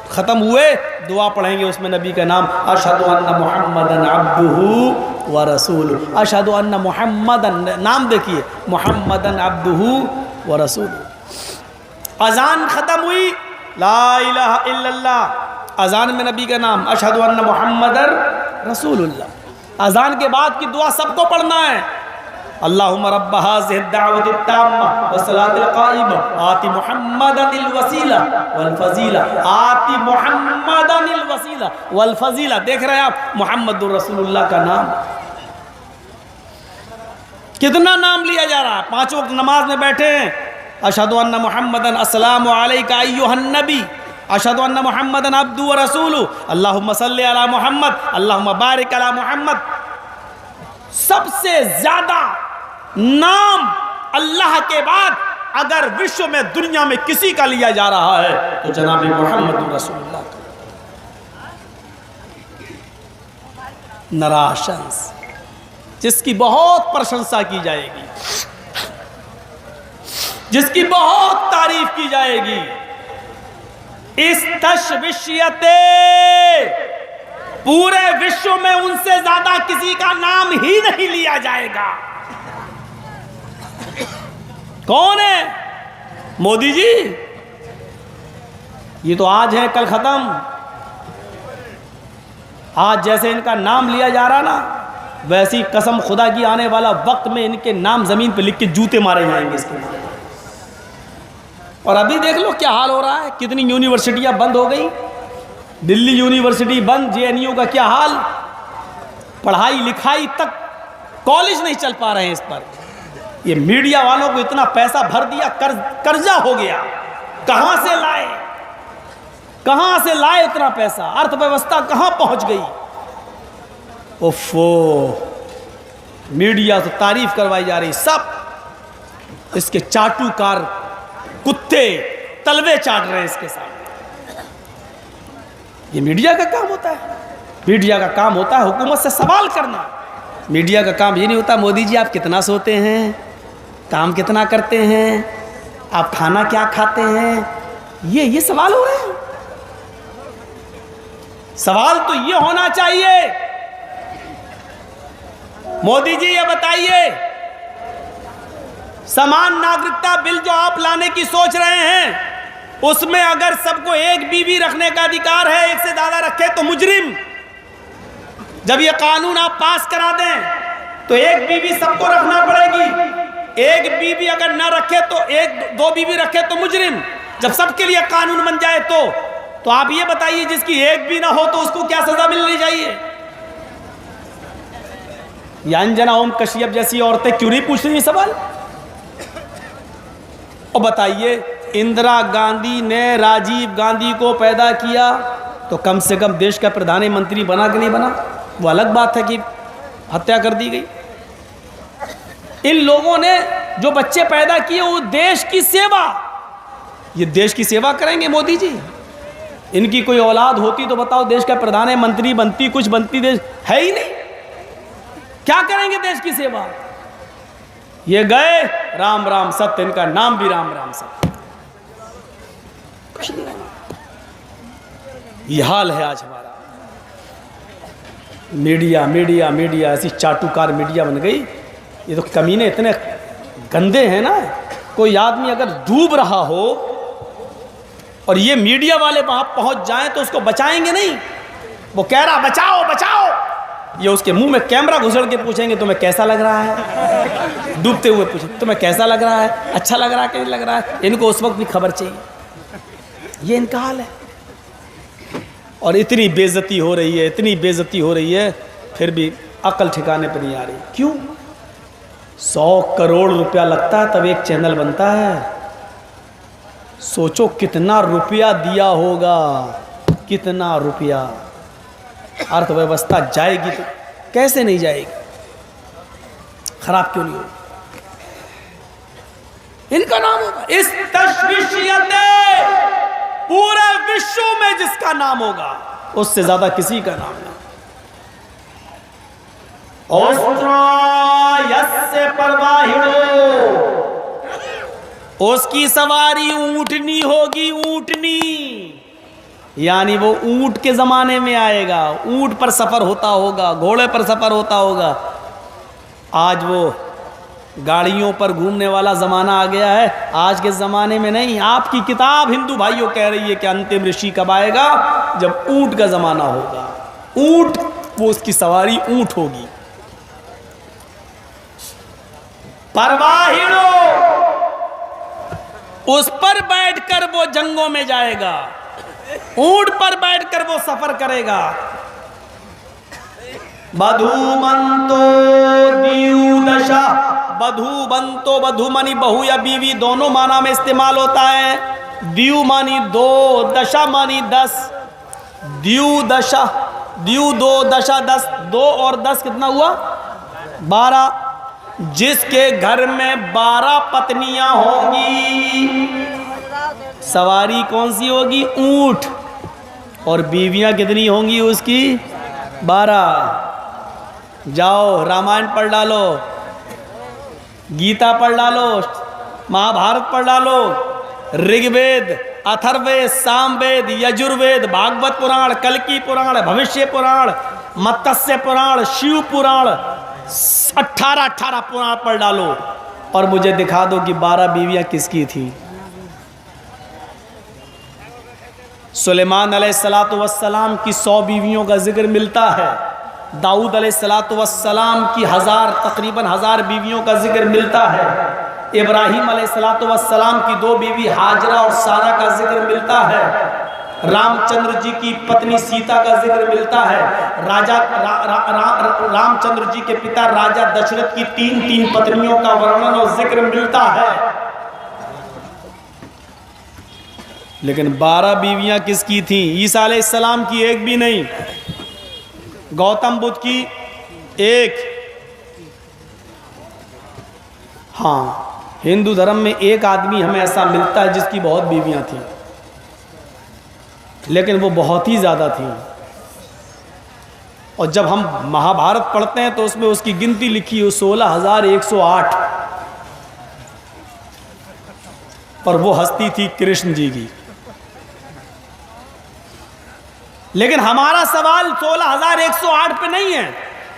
ख़त्म हुए दुआ पढ़ेंगे, उसमें नबी का नाम, अशहदु अन्ना मुहम्मदन अब्दुहु व रसूलुहु। अशहदु अन्ना मुहम्मदन, नाम देखिए, मुहम्मदन अब्दुहु व रसूलुहु। अजान ख़त्म हुई, ला इलाहा इल्लल्लाह, अजान में नबी का नाम, अशहदु अन्ना मुहम्मदन रसूलुल्लाह। अजान के बाद की दुआ सबको पढ़ना है, अल्लाहुम्मा रब्ब हाज़िहि दावति ताम्मा व सलातिल क़ाइमा आति मुहम्मदनिल वसीला वल फजीला, आति मुहम्मदनिल वसीला वल फजीला। देख रहे हैं आप, मुहम्मदुर रसूलुल्लाह का नाम, कितना नाम लिया जा रहा है। 5 वक्त नमाज में बैठे हैं, अशहदु अन्ना मुहम्मदन, अस्सलामु अलैका अय्युहन नबी, अशहदु अन्ना मुहम्मदन अब्दुहु व रसूलुहु, अल्लाहुम्मा सल्लि अला मुहम्मद, अल्लाहुम्मा बारिक अला मुहम्मद। सबसे ज्यादा नाम अल्लाह के बाद अगर विश्व में, दुनिया में किसी का लिया जा रहा है तो जनाब मोहम्मद रसूलुल्लाह का। नराशंस, जिसकी बहुत प्रशंसा की जाएगी, जिसकी बहुत तारीफ की जाएगी, इस तशविशियते पूरे विश्व में उनसे ज्यादा किसी का नाम ही नहीं लिया जाएगा। कौन है? मोदी जी। ये तो आज है, कल खत्म। आज जैसे इनका नाम लिया जा रहा ना, वैसी कसम खुदा की आने वाला वक्त में इनके नाम जमीन पे लिख के जूते मारे जाएंगे इसके नाम। और अभी देख लो क्या हाल हो रहा है, कितनी यूनिवर्सिटियां बंद हो गई। दिल्ली यूनिवर्सिटी बंद, जेएनयू का क्या हाल, पढ़ाई लिखाई तक, कॉलेज नहीं चल पा रहे हैं इस पर। ये मीडिया वालों को इतना पैसा भर दिया, कर्जा हो गया। कहां से लाए इतना पैसा? अर्थव्यवस्था कहां पहुंच गई? ओफो, मीडिया तो तारीफ करवाई जा रही, सब इसके चाटुकार कुत्ते तलवे चाट रहे हैं इसके साथ। ये मीडिया का काम होता है। मीडिया का काम होता है हुकूमत से सवाल करना। मीडिया का काम ये नहीं होता मोदी जी आप कितना सोते हैं, काम कितना करते हैं, आप खाना क्या खाते हैं। ये सवाल हो रहे हैं। सवाल तो ये होना चाहिए, मोदी जी ये बताइए, समान नागरिकता बिल जो आप लाने की सोच रहे हैं, उसमें अगर सबको एक बीवी रखने का अधिकार है, एक से ज्यादा रखे तो मुजरिम। जब ये कानून आप पास करा दें तो एक बीवी सबको रखना पड़ेगी, एक बीवी अगर ना रखे तो दो बीवी रखे तो मुजरिम। जब सबके लिए कानून बन जाए तो आप ये बताइए जिसकी एक भी ना हो तो उसको क्या सजा मिलनी चाहिए? या अंजना ओम कश्यप जैसी औरतें क्यों नहीं पूछ रही सवाल? और बताइए इंदिरा गांधी ने राजीव गांधी को पैदा किया तो कम से कम देश का प्रधानमंत्री बना कि नहीं बना? वो अलग बात है कि हत्या कर दी गई। इन लोगों ने जो बच्चे पैदा किए वो देश की सेवा, ये देश की सेवा करेंगे मोदी जी? इनकी कोई औलाद होती तो बताओ देश का प्रधानमंत्री बनती, कुछ बनती, देश है ही नहीं, क्या करेंगे देश की सेवा? ये गए राम राम सत्य, इनका नाम भी राम राम सत्य, कुछ नहीं। ये हाल है आज हमारा। मीडिया मीडिया मीडिया ऐसी चाटुकार मीडिया बन गई। ये तो कमीने इतने गंदे हैं ना, कोई आदमी अगर डूब रहा हो और ये मीडिया वाले वहां पहुंच जाएं तो उसको बचाएंगे नहीं। वो कह रहा बचाओ बचाओ, ये उसके मुंह में कैमरा घुसड़ के पूछेंगे तुम्हें कैसा लग रहा है, डूबते हुए पूछेंगे तुम्हें कैसा लग रहा है, अच्छा लग रहा है कि नहीं लग रहा है। इनको उस वक्त भी खबर चाहिए, ये इनका हाल है। और इतनी बेइज्जती हो रही है, इतनी बेइज्जती हो रही है, फिर भी अकल ठिकाने पर नहीं आ रही। क्यों? 100 करोड़ रुपया लगता है तब एक चैनल बनता है। सोचो कितना रुपया दिया होगा, कितना रुपया। अर्थव्यवस्था जाएगी तो कैसे नहीं जाएगी, खराब क्यों नहीं होगी? इनका नाम होगा इस तशवीशियत पूरे विश्व में जिसका नाम होगा उससे ज्यादा किसी का नाम नहीं। उसकी सवारी ऊंटनी होगी, ऊंटनी, यानी वो ऊंट के जमाने में आएगा, ऊंट पर सफर होता होगा, घोड़े पर सफर होता होगा। आज वो गाड़ियों पर घूमने वाला ज़माना आ गया है। आज के ज़माने में नहीं। आपकी किताब हिंदू भाइयों कह रही है कि अंतिम ऋषि कब आएगा? जब ऊंट का ज़माना होगा। ऊंट, वो उसकी सवारी ऊंट होगी। परवाहिड़ो, उस पर बैठकर वो जंगों में जाएगा, ऊंट पर बैठकर वो सफर करेगा। बधूमंतो दीऊ दशा, बधू बंतो, बधू मानी बहू या बीवी दोनों माना में इस्तेमाल होता है। दीऊ मानी 2, दशा मानी 10। दीऊ दशा, दीऊ 2, दशा 10, 2 और 10 कितना हुआ? 12। जिसके घर में 12 पत्नियां होंगी, सवारी कौन सी होगी? ऊंट। और बीवियां कितनी होंगी उसकी? 12। जाओ रामायण पढ़ डालो, गीता पढ़ डालो, महाभारत पढ़ डालो, ऋग्वेद, अथर्ववेद, सामवेद, यजुर्वेद, भागवत पुराण, कल्की पुराण, भविष्य पुराण, मत्स्य पुराण, शिव पुराण, 18 पुराण पढ़ डालो और मुझे दिखा दो कि 12 बीवियां किसकी थी। सुलेमान अलैहिस्सलातु वस्सलाम की 100 बीवियों का जिक्र मिलता है। दाऊद अलैहिस्सलातु वस्सलाम की तकरीबन 1000 बीवियों का जिक्र मिलता है। इब्राहिम अलैहिस्सलातु वस्सलाम की 2 बीवी हाजरा और सारा का जिक्र मिलता है। रामचंद्र जी की पत्नी सीता का जिक्र मिलता है। रामचंद्र जी के पिता राजा दशरथ की 3 पत्नियों का वर्णन और जिक्र मिलता है। लेकिन 12 बीवियां किसकी थी? ईसा अलैहिस्सलाम की एक भी नहीं, गौतम बुद्ध की एक। हाँ, हिंदू धर्म में एक आदमी हमें ऐसा मिलता है जिसकी बहुत बीवियां थी, लेकिन वो बहुत ही ज़्यादा थी। और जब हम महाभारत पढ़ते हैं तो उसमें उसकी गिनती लिखी है 16,108, और वो हस्ती थी कृष्ण जी की। लेकिन हमारा सवाल 16,108 पे नहीं है।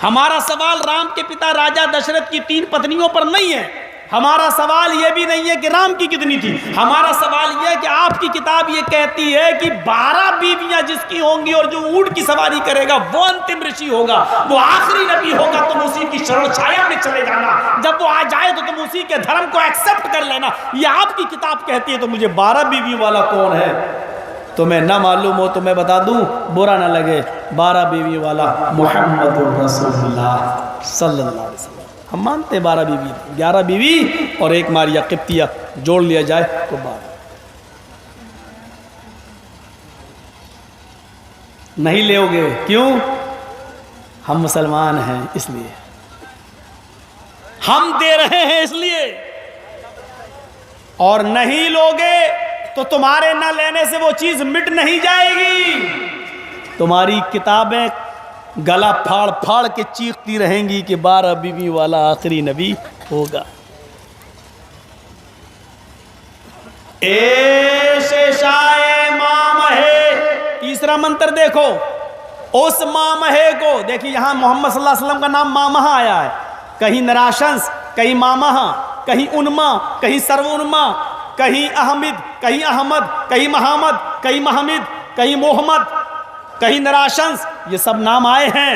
हमारा सवाल राम के पिता राजा दशरथ की 3 पत्नियों पर नहीं है। हमारा सवाल यह भी नहीं है कि राम की कितनी थी। हमारा सवाल यह है कि आपकी किताब ये कहती है कि 12 बीवियां जिसकी होंगी और जो ऊंट की सवारी करेगा वो अंतिम ऋषि होगा, वो आखिरी नबी होगा। तुम उसी की शरण छाया में चले जाना। जब वो आ जाए तो तुम उसी के धर्म को एक्सेप्ट कर लेना। ये आपकी किताब कहती है। तो मुझे 12 बीवी वाला कौन है तुम्हें ना मालूम हो तो मैं बता दूं, बुरा ना लगे। 12 बीवी वाला मुहम्मदुर रसूलुल्लाह सल्लल्लाहु अलैहि वसल्लम। हम मानते 12 बीवी, 11 बीवी और एक मारिया किप्तिया जोड़ लिया जाए तो 12। नहीं लोगे, क्यों? हम मुसलमान हैं इसलिए, हम दे रहे हैं इसलिए। और नहीं लोगे तो तुम्हारे न लेने से वो चीज मिट नहीं जाएगी, तुम्हारी किताबें गला फाड़ फाड़ के चीखती रहेंगी कि 12 बीवी वाला आखिरी नबी होगा। शेषाए मामहे, तीसरा मंत्र देखो, उस मामहे को देखिए, यहां मोहम्मद सल्लल्लाहु अलैहि वसल्लम का नाम मामहा आया है, कहीं नराशंस, कहीं मामहा, कहीं उन्मा, कहीं सर्वउन्मा, कहीं अहमद, कहीं अहमद, कहीं महमद, कहीं महमिद, कहीं मोहम्मद, कहीं नराशंस, ये सब नाम आए हैं।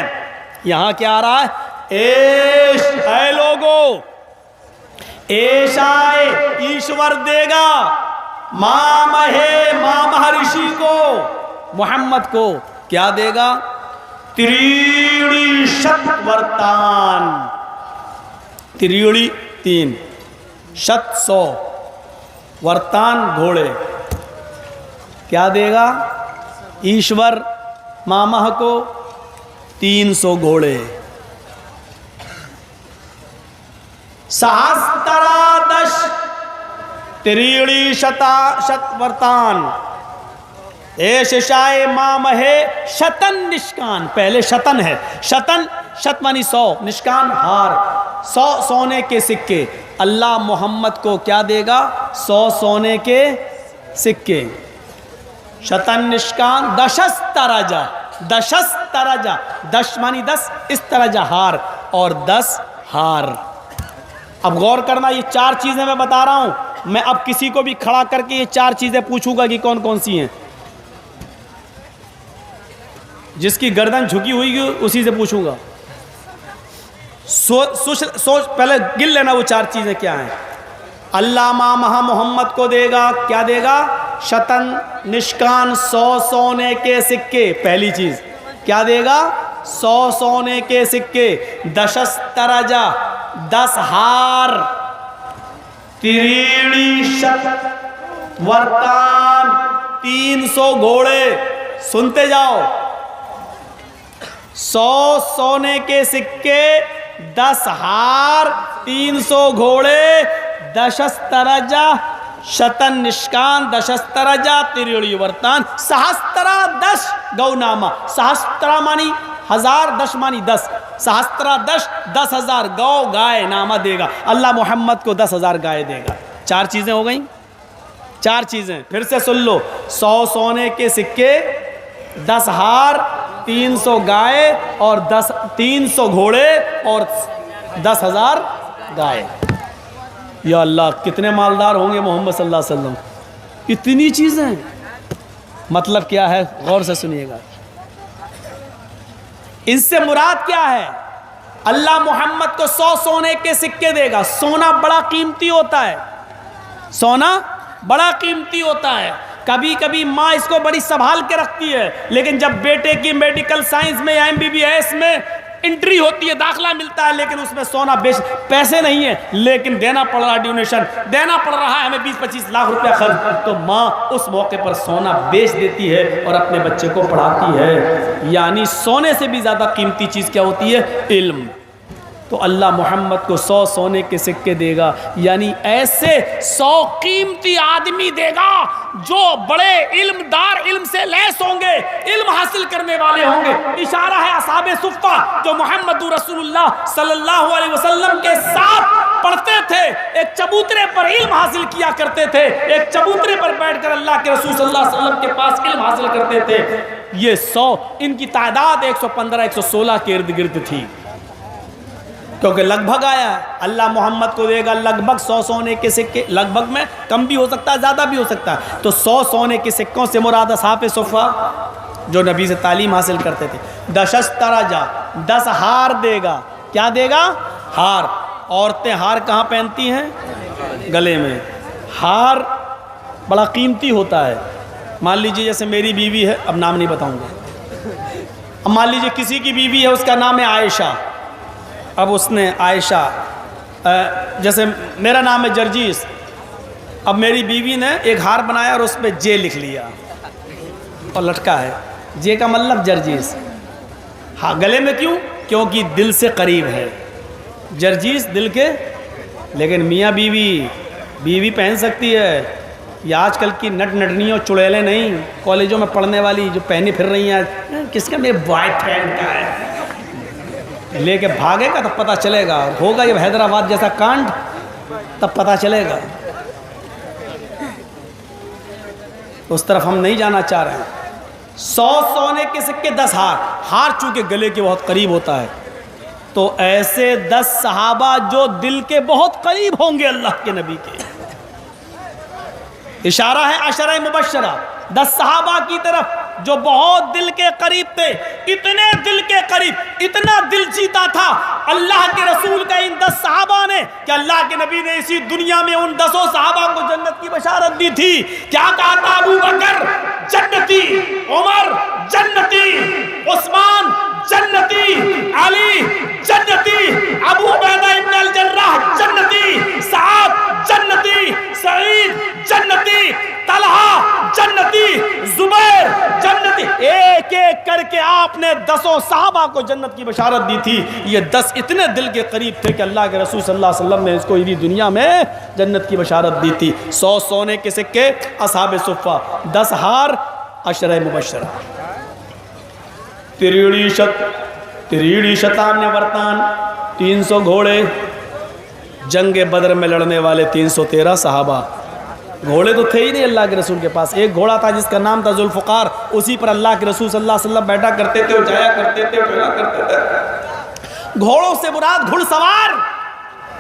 यहां क्या आ रहा है? एश, ऐ लोगो, ऐशाए ईश्वर देगा, मामहे, मामह ऋषि को, मोहम्मद को क्या देगा? त्रीणी शत वर्तान, त्रीणी 3, शत 100, वर्तान घोड़े, क्या देगा? ईश्वर मामह को 300 घोड़े। सहस्त्रादश त्रीणी शत वर्तान, शेषाए मामहे शतन निष्कान, पहले शतन है, शतन, शत मानी 100, निष्कान हार, 100 सोने के सिक्के। अल्लाह मोहम्मद को क्या देगा? 100 सोने के सिक्के। शतन निष्कान, दशस्तरजा, दशस्तरजा, 10 मानी 10, इस तरजा हार, और 10 हार। अब गौर करना, ये 4 चीजें मैं बता रहा हूं, मैं अब किसी को भी खड़ा करके ये 4 चीजें पूछूंगा कि कौन कौन सी हैं। जिसकी गर्दन झुकी हुई उसी से पूछूंगा। सोच पहले गिन लेना वो 4 चीजें क्या हैं। अल्लाह मामहा मोहम्मद को देगा, क्या देगा? शतन निष्कान, 100 सोने के सिक्के, पहली चीज। क्या देगा? 100 सोने के सिक्के। दशस्तरजा, 10 हार। त्रीणी शत वर्तान, 300 घोड़े। सुनते जाओ, 100 सोने के सिक्के, 10 हार, 300 घोड़े, दशस्तरजा, शतन निष्कान, दशस्तरजा, त्रिणी वर्तान, सहस्त्रा 10 गौनामा। सहस्त्रा मानी 1000, 10 मानी 10, सहस्त्रा 10, 10,000 गौ गाय नामा देगा। अल्लाह मोहम्मद को 10,000 गाय देगा। 4 चीजें हो गई, 4 चीजें फिर से सुन लो। 100 सोने के सिक्के, 10 हार, 300 गाय, और 300 घोड़े, और 10,000 गाय। या अल्लाह, कितने मालदार होंगे मोहम्मद सल्लल्लाहु अलैहि वसल्लम। इतनी चीजें, मतलब क्या है? गौर से सुनिएगा। इससे मुराद क्या है? अल्लाह मोहम्मद को 100 सोने के सिक्के देगा। सोना बड़ा कीमती होता है, सोना बड़ा कीमती होता है। कभी कभी माँ इसको बड़ी संभाल के रखती है, लेकिन जब बेटे की मेडिकल साइंस में या MBBS में एंट्री होती है, दाखला मिलता है, लेकिन उसमें सोना पैसे नहीं है, लेकिन देना पड़ रहा है, डोनेशन देना पड़ रहा है हमें 20-25 लाख रुपया खर्च, तो माँ उस मौके पर सोना बेच देती है और अपने बच्चे को पढ़ाती है। यानी सोने से भी ज़्यादा कीमती चीज़ क्या होती है? इल्म। तो अल्लाह मोहम्मद को 100 सोने के सिक्के देगा, यानी ऐसे 100 कीमती आदमी देगा जो बड़े इल्मदार, इल्म से लैस होंगे, इल्म हासिल करने वाले होंगे। इशारा है असहाबे सुफ़्फ़ा जो मोहम्मद रसूलुल्लाह सल्लल्लाहु अलैहि वसल्लम के साथ पढ़ते थे, एक चबूतरे पर इल्म हासिल किया करते थे, एक चबूतरे पर बैठकर अल्लाह के रसूल सल्लल्लाहु अलैहि वसल्लम के पास इल्म हासिल करते थे। ये 100, इनकी तादाद 115-116 के इर्द गिर्द थी, क्योंकि लगभग आया अल्लाह मोहम्मद को देगा लगभग 100 सोने के सिक्के। लगभग में कम भी हो सकता है, ज़्यादा भी हो सकता है। तो 100 सोने के सिक्कों से मुराद असहाबे सुफ़्फ़ा जो नबी से तालीम हासिल करते थे। दशस्तरजा, 10 हार देगा। क्या देगा? हार। औरतें हार कहाँ पहनती हैं? गले में। हार बड़ा कीमती होता है। मान लीजिए जैसे मेरी बीवी है, अब नाम नहीं बताऊँगा, अब मान लीजिए किसी की बीवी है, उसका नाम है आयशा। अब उसने आयशा, जैसे मेरा नाम है जर्जीस, अब मेरी बीवी ने एक हार बनाया और उस पर जे लिख लिया और लटका है। जे का मतलब जर्जीस। हाँ, गले में क्यों? क्योंकि दिल से करीब है। जर्जीस दिल के, लेकिन मियाँ बीवी पहन सकती है। ये आजकल की नटनियों चुड़ैलें नहीं, कॉलेजों में पढ़ने वाली जो पहनी फिर रही हैं, किसका? मेरे बॉयफ्रेंड का है। लेके भागेगा तो पता चलेगा, होगा ये हैदराबाद जैसा कांड, तब पता चलेगा। उस तरफ हम नहीं जाना चाह रहे हैं। 100 सोने के सिक्के 10 हार चूंकि गले के बहुत करीब होता है, तो ऐसे 10 सहाबा जो दिल के बहुत करीब होंगे अल्लाह के नबी के। इशारा है अशरा मुबशरा 10 सहाबा की तरफ जो बहुत दिल के करीब थे। इतने दिल के करीब, इतना दिल जीता था अल्लाह के रसूल का इन 10 सहाबा ने कि अल्लाह के नबी ने इसी दुनिया में उन 10 सहाबा को जन्नत की बशारत दी थी। क्या कहा था? अबू बकर जन्नती, उमर जन्नती, उस्मान जन्नती, अली जन्नती, अबू उबैदा इब्न अल जर्राह जन्नती, सआद जन्नती, सईद जन्नती, तलहा जन्नती, जुबैर जन्नती। एक एक करके आपने 10 सहाबा को जन्नत की बशारत दी थी। ये 10 इतने दिल के करीब थे कि अल्लाह के रसूल सल्लल्लाहु अलैहि वसल्लम ने इसको इसी दुनिया में जन्नत की बशारत दी थी। 100 सोने के सिक्के असहाबे सुफ़ा, 10 हार अशरा मुबशरा। तिरीड़ी शतान्य वर्तान, 300 घोड़े, जंग बदर में लड़ने वाले 313 सहाबा। घोड़े तो थे ही नहीं अल्लाह के रसूल के पास। एक घोड़ा था जिसका नाम था जुल्फ़कार, उसी पर अल्लाह के रसूल सल्लल्लाहु अलैहि वसल्लम बैठा करते थे, जाया करते थे, उठा करते थे। घोड़ों से मुराद घुड़सवार,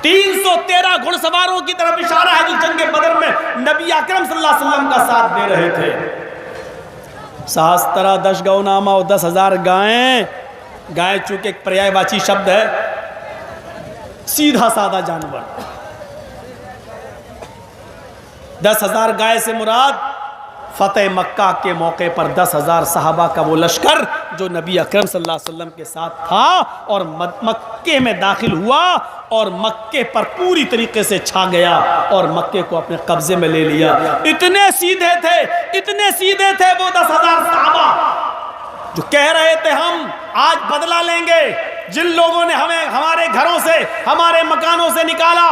313 घुड़सवारों की तरफ इशारा है जो जंग बदर में नबी अकरम सल्लल्लाहु अलैहि वसल्लम का साथ दे रहे थे। सहस्त्रा 10 गौनामा और 10,000 गायें। गाय चूंकि एक पर्यायवाची शब्द है, सीधा साधा जानवर। 10,000 गाय से मुराद फतेह मक्का के मौके पर 10,000 सहाबा का वो लश्कर जो नबी अकरम सल्लल्लाहु अलैहि वसल्लम के साथ था और मक्के में दाखिल हुआ और मक्के पर पूरी तरीके से छा गया और मक्के को अपने कब्जे में ले लिया। इतने सीधे थे वो 10,000 सहाबा जो कह रहे थे हम आज बदला लेंगे। जिन लोगों ने हमें हमारे घरों से, हमारे मकानों से निकाला,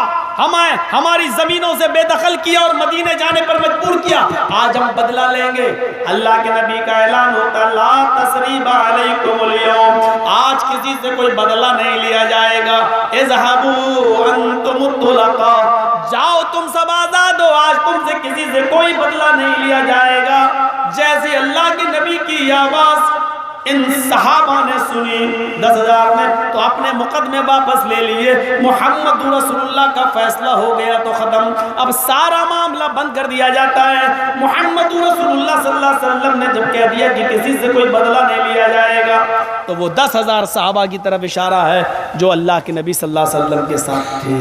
हमारी जमीनों से बेदखल किया और मदीने जाने पर मजबूर किया, आज हम बदला लेंगे। अल्लाह के नबी का ऐलान होता, ला तसरीबा अलैकुमुल यौम, आज किसी से कोई बदला नहीं लिया जाएगा। इज़हबू अंतुमुत तुलका, जाओ तुम सब आजाद हो, आज तुमसे किसी से कोई बदला नहीं लिया जाएगा। जैसे अल्लाह के नबी की आवाज इन सहाबा ने सुनी 10,000 ने, तो अपने मुकदमे वापस ले लिए। मोहम्मद रसूलुल्लाह का फैसला हो गया तो खत्म, अब सारा मामला बंद कर दिया जाता है। मोहम्मद रसूलुल्लाह सल्लल्लाहु अलैहि वसल्लम ने जब कह दिया कि किसी से कोई बदला नहीं लिया जाएगा, तो वो 10,000 सहाबा की तरफ इशारा है जो अल्लाह के नबी सल्लल्लाहु अलैहि वसल्लम के साथ थे।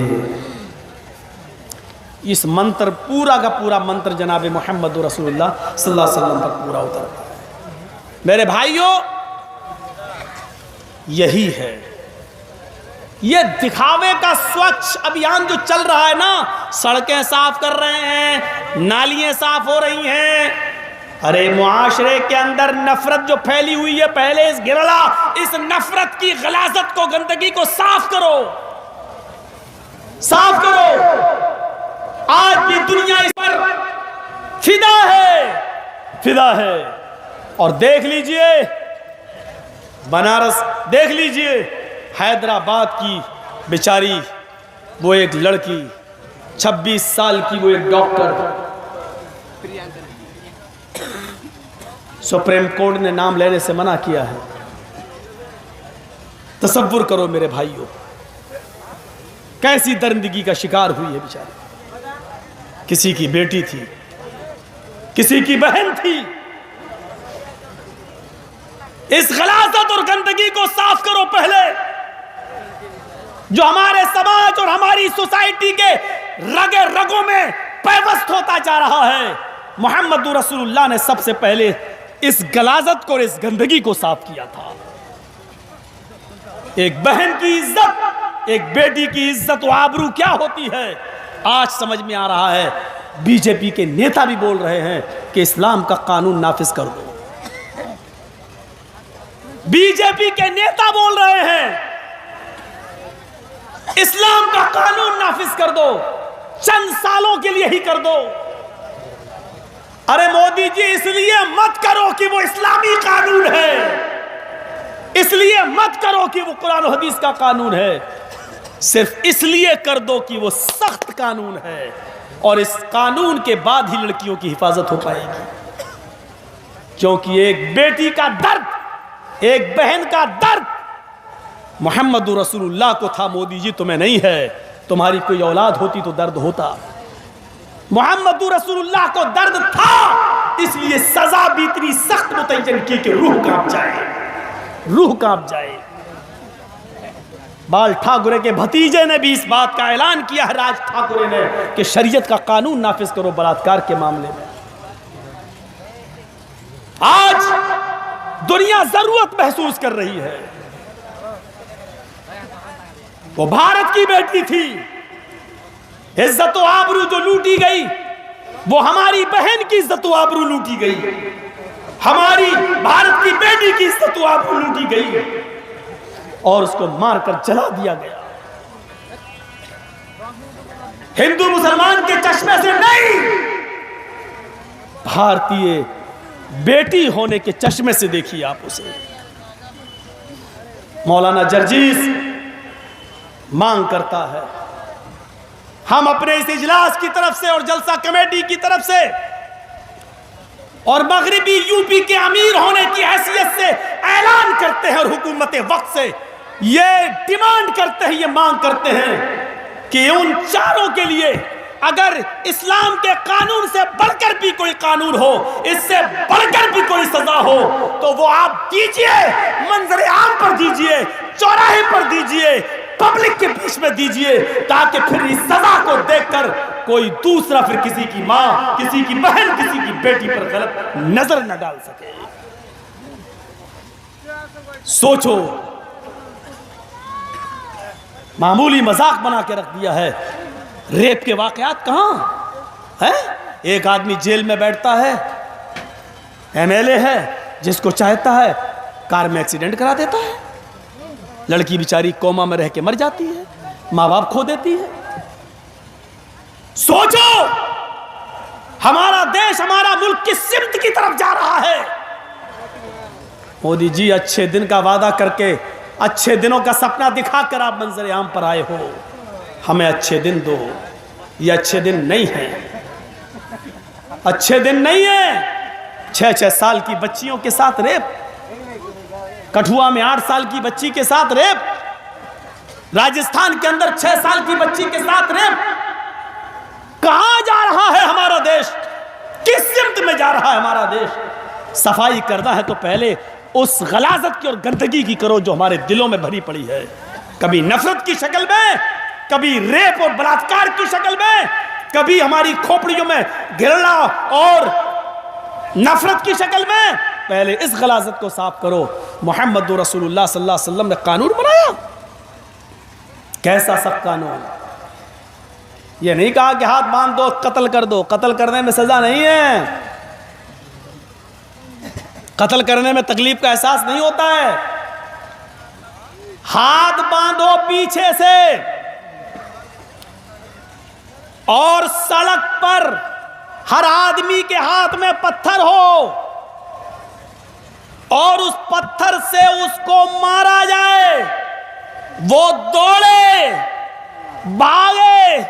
इस मंत्र पूरा का पूरा मंत्र जनाब मोहम्मद रसूलुल्लाह सल्लल्लाहु अलैहि वसल्लम तक पूरा उतरता है। मेरे भाइयों, यही है ये दिखावे का स्वच्छ अभियान जो चल रहा है ना। सड़कें साफ कर रहे हैं, नालियां साफ हो रही हैं। अरे मुआशरे के अंदर नफरत जो फैली हुई है, पहले इस गिरला, इस नफरत की गलाजत को, गंदगी को साफ करो, साफ करो। आज की दुनिया इस पर फिदा है। और देख लीजिए बनारस, देख लीजिए हैदराबाद की बेचारी वो एक लड़की, 26 साल की वो एक डॉक्टर, सुप्रीम कोर्ट ने नाम लेने से मना किया है। तसव्वुर करो मेरे भाइयों, कैसी दरिंदगी का शिकार हुई है बेचारी। किसी की बेटी थी, किसी की बहन थी। इस गलाजत और गंदगी को साफ करो पहले, जो हमारे समाज और हमारी सोसाइटी के रगे रगों में पैवस्त होता जा रहा है। मोहम्मद रसूलुल्लाह ने सबसे पहले इस गलाजत को और इस गंदगी को साफ किया था। एक बहन की इज्जत, एक बेटी की इज्जत व आबरू क्या होती है आज समझ में आ रहा है। बीजेपी के नेता भी बोल रहे हैं कि इस्लाम का कानून नाफिज कर दो। बीजेपी के नेता बोल रहे हैं इस्लाम का कानून नाफिज कर दो, चंद सालों के लिए ही कर दो। अरे मोदी जी, इसलिए मत करो कि वो इस्लामी कानून है, इसलिए मत करो कि वो कुरान और हदीस का कानून है, सिर्फ इसलिए कर दो कि वो सख्त कानून है और इस कानून के बाद ही लड़कियों की हिफाजत हो पाएगी। क्योंकि एक बेटी का दर्द, एक बहन का दर्द मोहम्मद रसूलुल्लाह को था। मोदी जी तुम्हें नहीं है, तुम्हारी कोई औलाद होती तो दर्द होता। मोहम्मद रसूलुल्लाह को दर्द था, इसलिए सजा भी इतनी सख्त मुतय्यन की कि रूह कांप जाए, रूह कांप जाए। बाल ठाकुरे के भतीजे ने भी इस बात का ऐलान किया है, राज ठाकुरे ने, कि शरीयत का कानून नाफिज करो बलात्कार के मामले में। आज दुनिया जरूरत महसूस कर रही है। वो भारत की बेटी थी, इज्जत व आबरू जो लूटी गई, वो हमारी बहन की इज्जत व आबरू लूटी गई, हमारी भारत की बेटी की इज्जत व आबरू लूटी गई और उसको मारकर जला दिया गया। हिंदू मुसलमान के चश्मे से नहीं, भारतीय बेटी होने के चश्मे से देखिए आप उसे। मौलाना जर्जीस मांग करता है, हम अपने इस इजलास की तरफ से और जलसा कमेटी की तरफ से और मगरिबी यूपी के अमीर होने की हैसियत से ऐलान करते हैं और हुकूमत वक्त से ये डिमांड करते हैं, ये मांग करते हैं कि उन चारों के लिए अगर इस्लाम के कानून से बढ़कर भी कोई कानून हो, इससे बढ़कर भी कोई सजा हो, तो वो आप दीजिए, मंजर आम पर दीजिए, चौराहे पर दीजिए, पब्लिक के बीच में दीजिए, ताकि फिर इस सजा को देखकर कोई दूसरा फिर किसी की मां, किसी की बहन, किसी की बेटी पर गलत नजर न डाल सके। सोचो, मामूली मजाक बना के रख दिया है। रेप के वाकयात कहां है? एक आदमी जेल में बैठता है, एमएलए है, जिसको चाहता है कार में एक्सीडेंट करा देता है, लड़की बेचारी कोमा में रह के मर जाती है, मां बाप खो देती है। सोचो, हमारा देश, हमारा मुल्क किस सिमत की तरफ जा रहा है। मोदी जी, अच्छे दिन का वादा करके, अच्छे दिनों का सपना दिखाकर आप मंजर आम पर आए हो। हमें अच्छे दिन दो। ये अच्छे दिन नहीं है, अच्छे दिन नहीं है। 6-6 साल की बच्चियों के साथ रेप, कठुआ में 8 साल की बच्ची के साथ रेप, राजस्थान के अंदर 6 साल की बच्ची के साथ रेप। कहां जा रहा है हमारा देश? किस सिमत में जा रहा है हमारा देश? सफाई करना है तो पहले उस गलाजत की और गंदगी की करो जो हमारे दिलों में भरी पड़ी है, कभी नफरत की शक्ल में, कभी रेप और बलात्कार की शक्ल में, कभी हमारी खोपड़ियों में घृणा और नफरत की शक्ल में। पहले इस गलाजत को साफ करो। मोहम्मद रसूलुल्लाह सल्लल्लाहु अलैहि वसल्लम ने कानून बनाया, कैसा सब कानून। यह नहीं कहा कि हाथ बांध दो, कत्ल कर दो। कत्ल करने में सजा नहीं है, कत्ल करने में तकलीफ का एहसास नहीं होता है। हाथ बांधो पीछे से और सड़क पर हर आदमी के हाथ में पत्थर हो और उस पत्थर से उसको मारा जाए, वो दौड़े, भागे,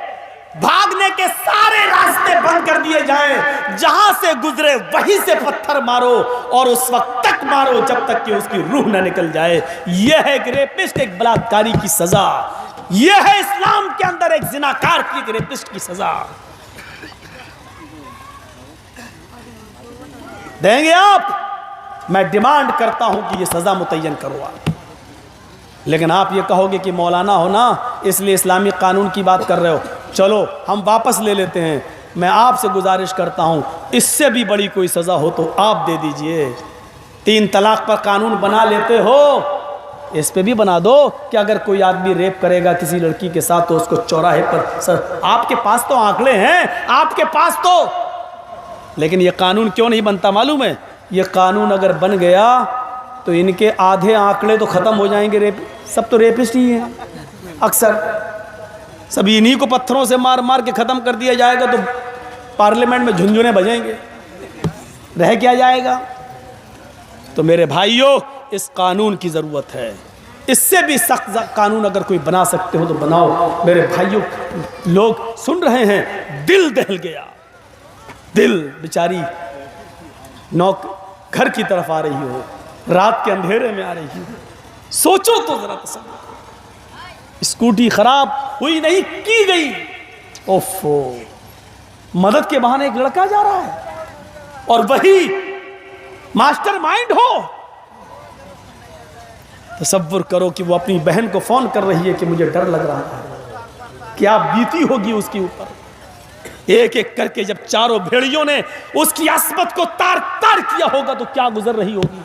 भागने के सारे रास्ते बंद कर दिए जाएं, जहां से गुजरे वहीं से पत्थर मारो और उस वक्त तक मारो जब तक कि उसकी रूह न निकल जाए। यह है एक रेपिस्ट, एक बलात्कारी की सजा। यह है इस्लाम के अंदर एक जिनाकार की, एक रेपिस्ट की सजा। देंगे आप? मैं डिमांड करता हूं कि यह सजा मुतय्यन करो आप। लेकिन आप ये कहोगे कि मौलाना हो ना, इसलिए इस्लामी कानून की बात कर रहे हो। चलो हम वापस ले लेते हैं। मैं आपसे गुजारिश करता हूं, इससे भी बड़ी कोई सज़ा हो तो आप दे दीजिए। 3 तलाक पर कानून बना लेते हो, इस पे भी बना दो कि अगर कोई आदमी रेप करेगा किसी लड़की के साथ तो उसको चौराहे पर सर। आपके पास तो आंकड़े हैं, आपके पास तो, लेकिन ये कानून क्यों नहीं बनता मालूम है? ये कानून अगर बन गया तो इनके आधे आंकड़े तो ख़त्म हो जाएंगे। रेप सब तो रेपिस्ट ही हैं अक्सर, सभी इन्हीं को पत्थरों से मार मार के ख़त्म कर दिया जाएगा तो पार्लियामेंट में झुंझुने बजेंगे, रह क्या जाएगा। तो मेरे भाइयों, इस कानून की ज़रूरत है। इससे भी सख्त कानून अगर कोई बना सकते हो तो बनाओ। मेरे भाइयों, लोग सुन रहे हैं, दिल दहल गया, दिल बेचारी घर की तरफ आ रही हो, रात के अंधेरे में आ रही हो, सोचो तो जरा तसल्ली। स्कूटी खराब हुई नहीं, की गई, ओफो, मदद के बहाने एक लड़का जा रहा है और वही मास्टर माइंड हो। तसव्वुर करो कि वो अपनी बहन को फोन कर रही है कि मुझे डर लग रहा है, क्या बीती होगी उसके ऊपर। एक एक करके जब चारों भेड़ियों ने उसकी अस्मत को तार तार किया होगा तो क्या गुजर रही होगी।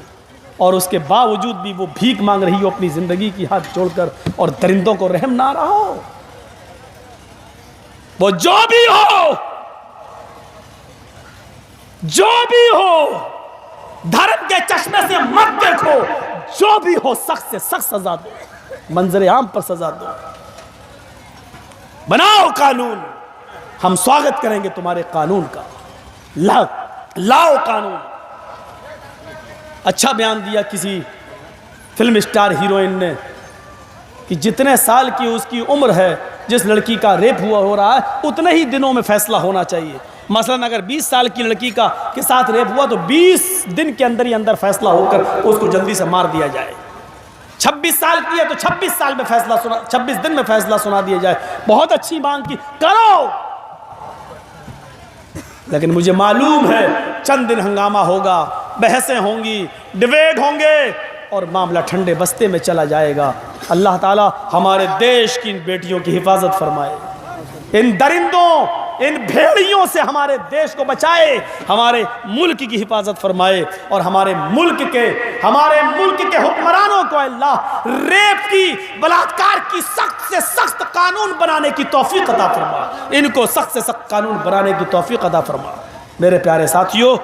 और उसके बावजूद भी वो भीख मांग रही हो अपनी जिंदगी की हाथ जोड़कर, और दरिंदों को रहम ना रहा हो। वो जो भी हो, जो भी हो, धर्म के चश्मे से मत देखो, जो भी हो सख्त से सख्त सजा दो, मंजर आम पर सजा दो, बनाओ कानून। हम स्वागत करेंगे तुम्हारे कानून का, लाओ कानून। अच्छा बयान दिया किसी फिल्म स्टार हीरोइन ने कि जितने साल की उसकी उम्र है, जिस लड़की का रेप हो रहा है, उतने ही दिनों में फैसला होना चाहिए। मसलन अगर 20 साल की लड़की के साथ रेप हुआ तो 20 दिन के अंदर ही अंदर फैसला होकर उसको जल्दी से मार दिया जाए। 26 साल की है तो 26 साल में फैसला 26 दिन में फैसला सुना दिया जाए। बहुत अच्छी मांग की, करो। लेकिन मुझे मालूम है चंद दिन हंगामा होगा, बहसें होंगी, डिबेट होंगे और मामला ठंडे बस्ते में चला जाएगा। अल्लाह ताला हमारे देश की इन बेटियों की हिफाजत फरमाए, इन दरिंदों, इन भेड़ियों से हमारे देश को बचाए, हमारे मुल्क की हिफाजत फरमाए और हमारे मुल्क के हुक्मरानों को अल्लाह रेप की, बलात्कार की सख्त से सख्त कानून बनाने की तौफीक अता फरमा। इनको सख्त से सख्त कानून बनाने की तौफीक अता फरमा। मेरे प्यारे साथियों,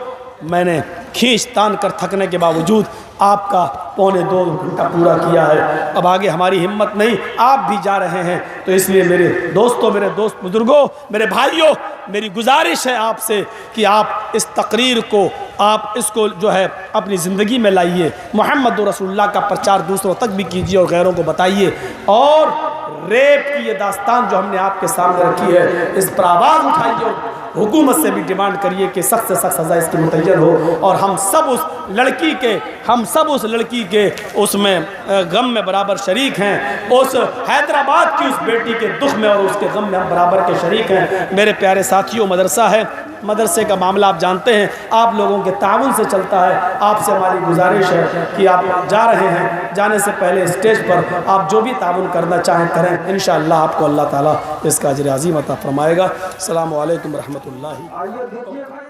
मैंने खींच तान कर थकने के बावजूद आपका 2.25 घंटा पूरा किया है। अब आगे हमारी हिम्मत नहीं, आप भी जा रहे हैं, तो इसलिए मेरे दोस्तों, मेरे दोस्त बुजुर्गों, मेरे भाइयों, मेरी गुजारिश है आपसे कि आप इस तकरीर को, आप इसको जो है अपनी ज़िंदगी में लाइए। मोहम्मद रसूलुल्लाह का प्रचार दूसरों तक भी कीजिए और गैरों को बताइए। और रेप की ये दास्तान जो हमने आपके सामने रखी है, इस पर आवाज़ उठाइए, हुकूमत से भी डिमांड करिए कि सख्त से सख्त सज़ा इसकी मुतय्यन हो। और हम सब उस लड़की के उसमें गम में बराबर शरीक हैं। उस हैदराबाद की उस बेटी के दुख में और उसके गम में हम बराबर के शरीक हैं। मेरे प्यारे साथियों, मदरसा है, मदरसे का मामला आप जानते हैं, आप लोगों के ताउन से चलता है। आपसे हमारी गुजारिश है कि आप जा रहे हैं, जाने से पहले स्टेज पर आप जो भी ताउन करना चाहें करें। इंशाअल्लाह आपको अल्लाह ताला इसका अजर अज़ीम अता फरमाएगा। अस्सलामु अलैकुम रहमतुल्लाहि।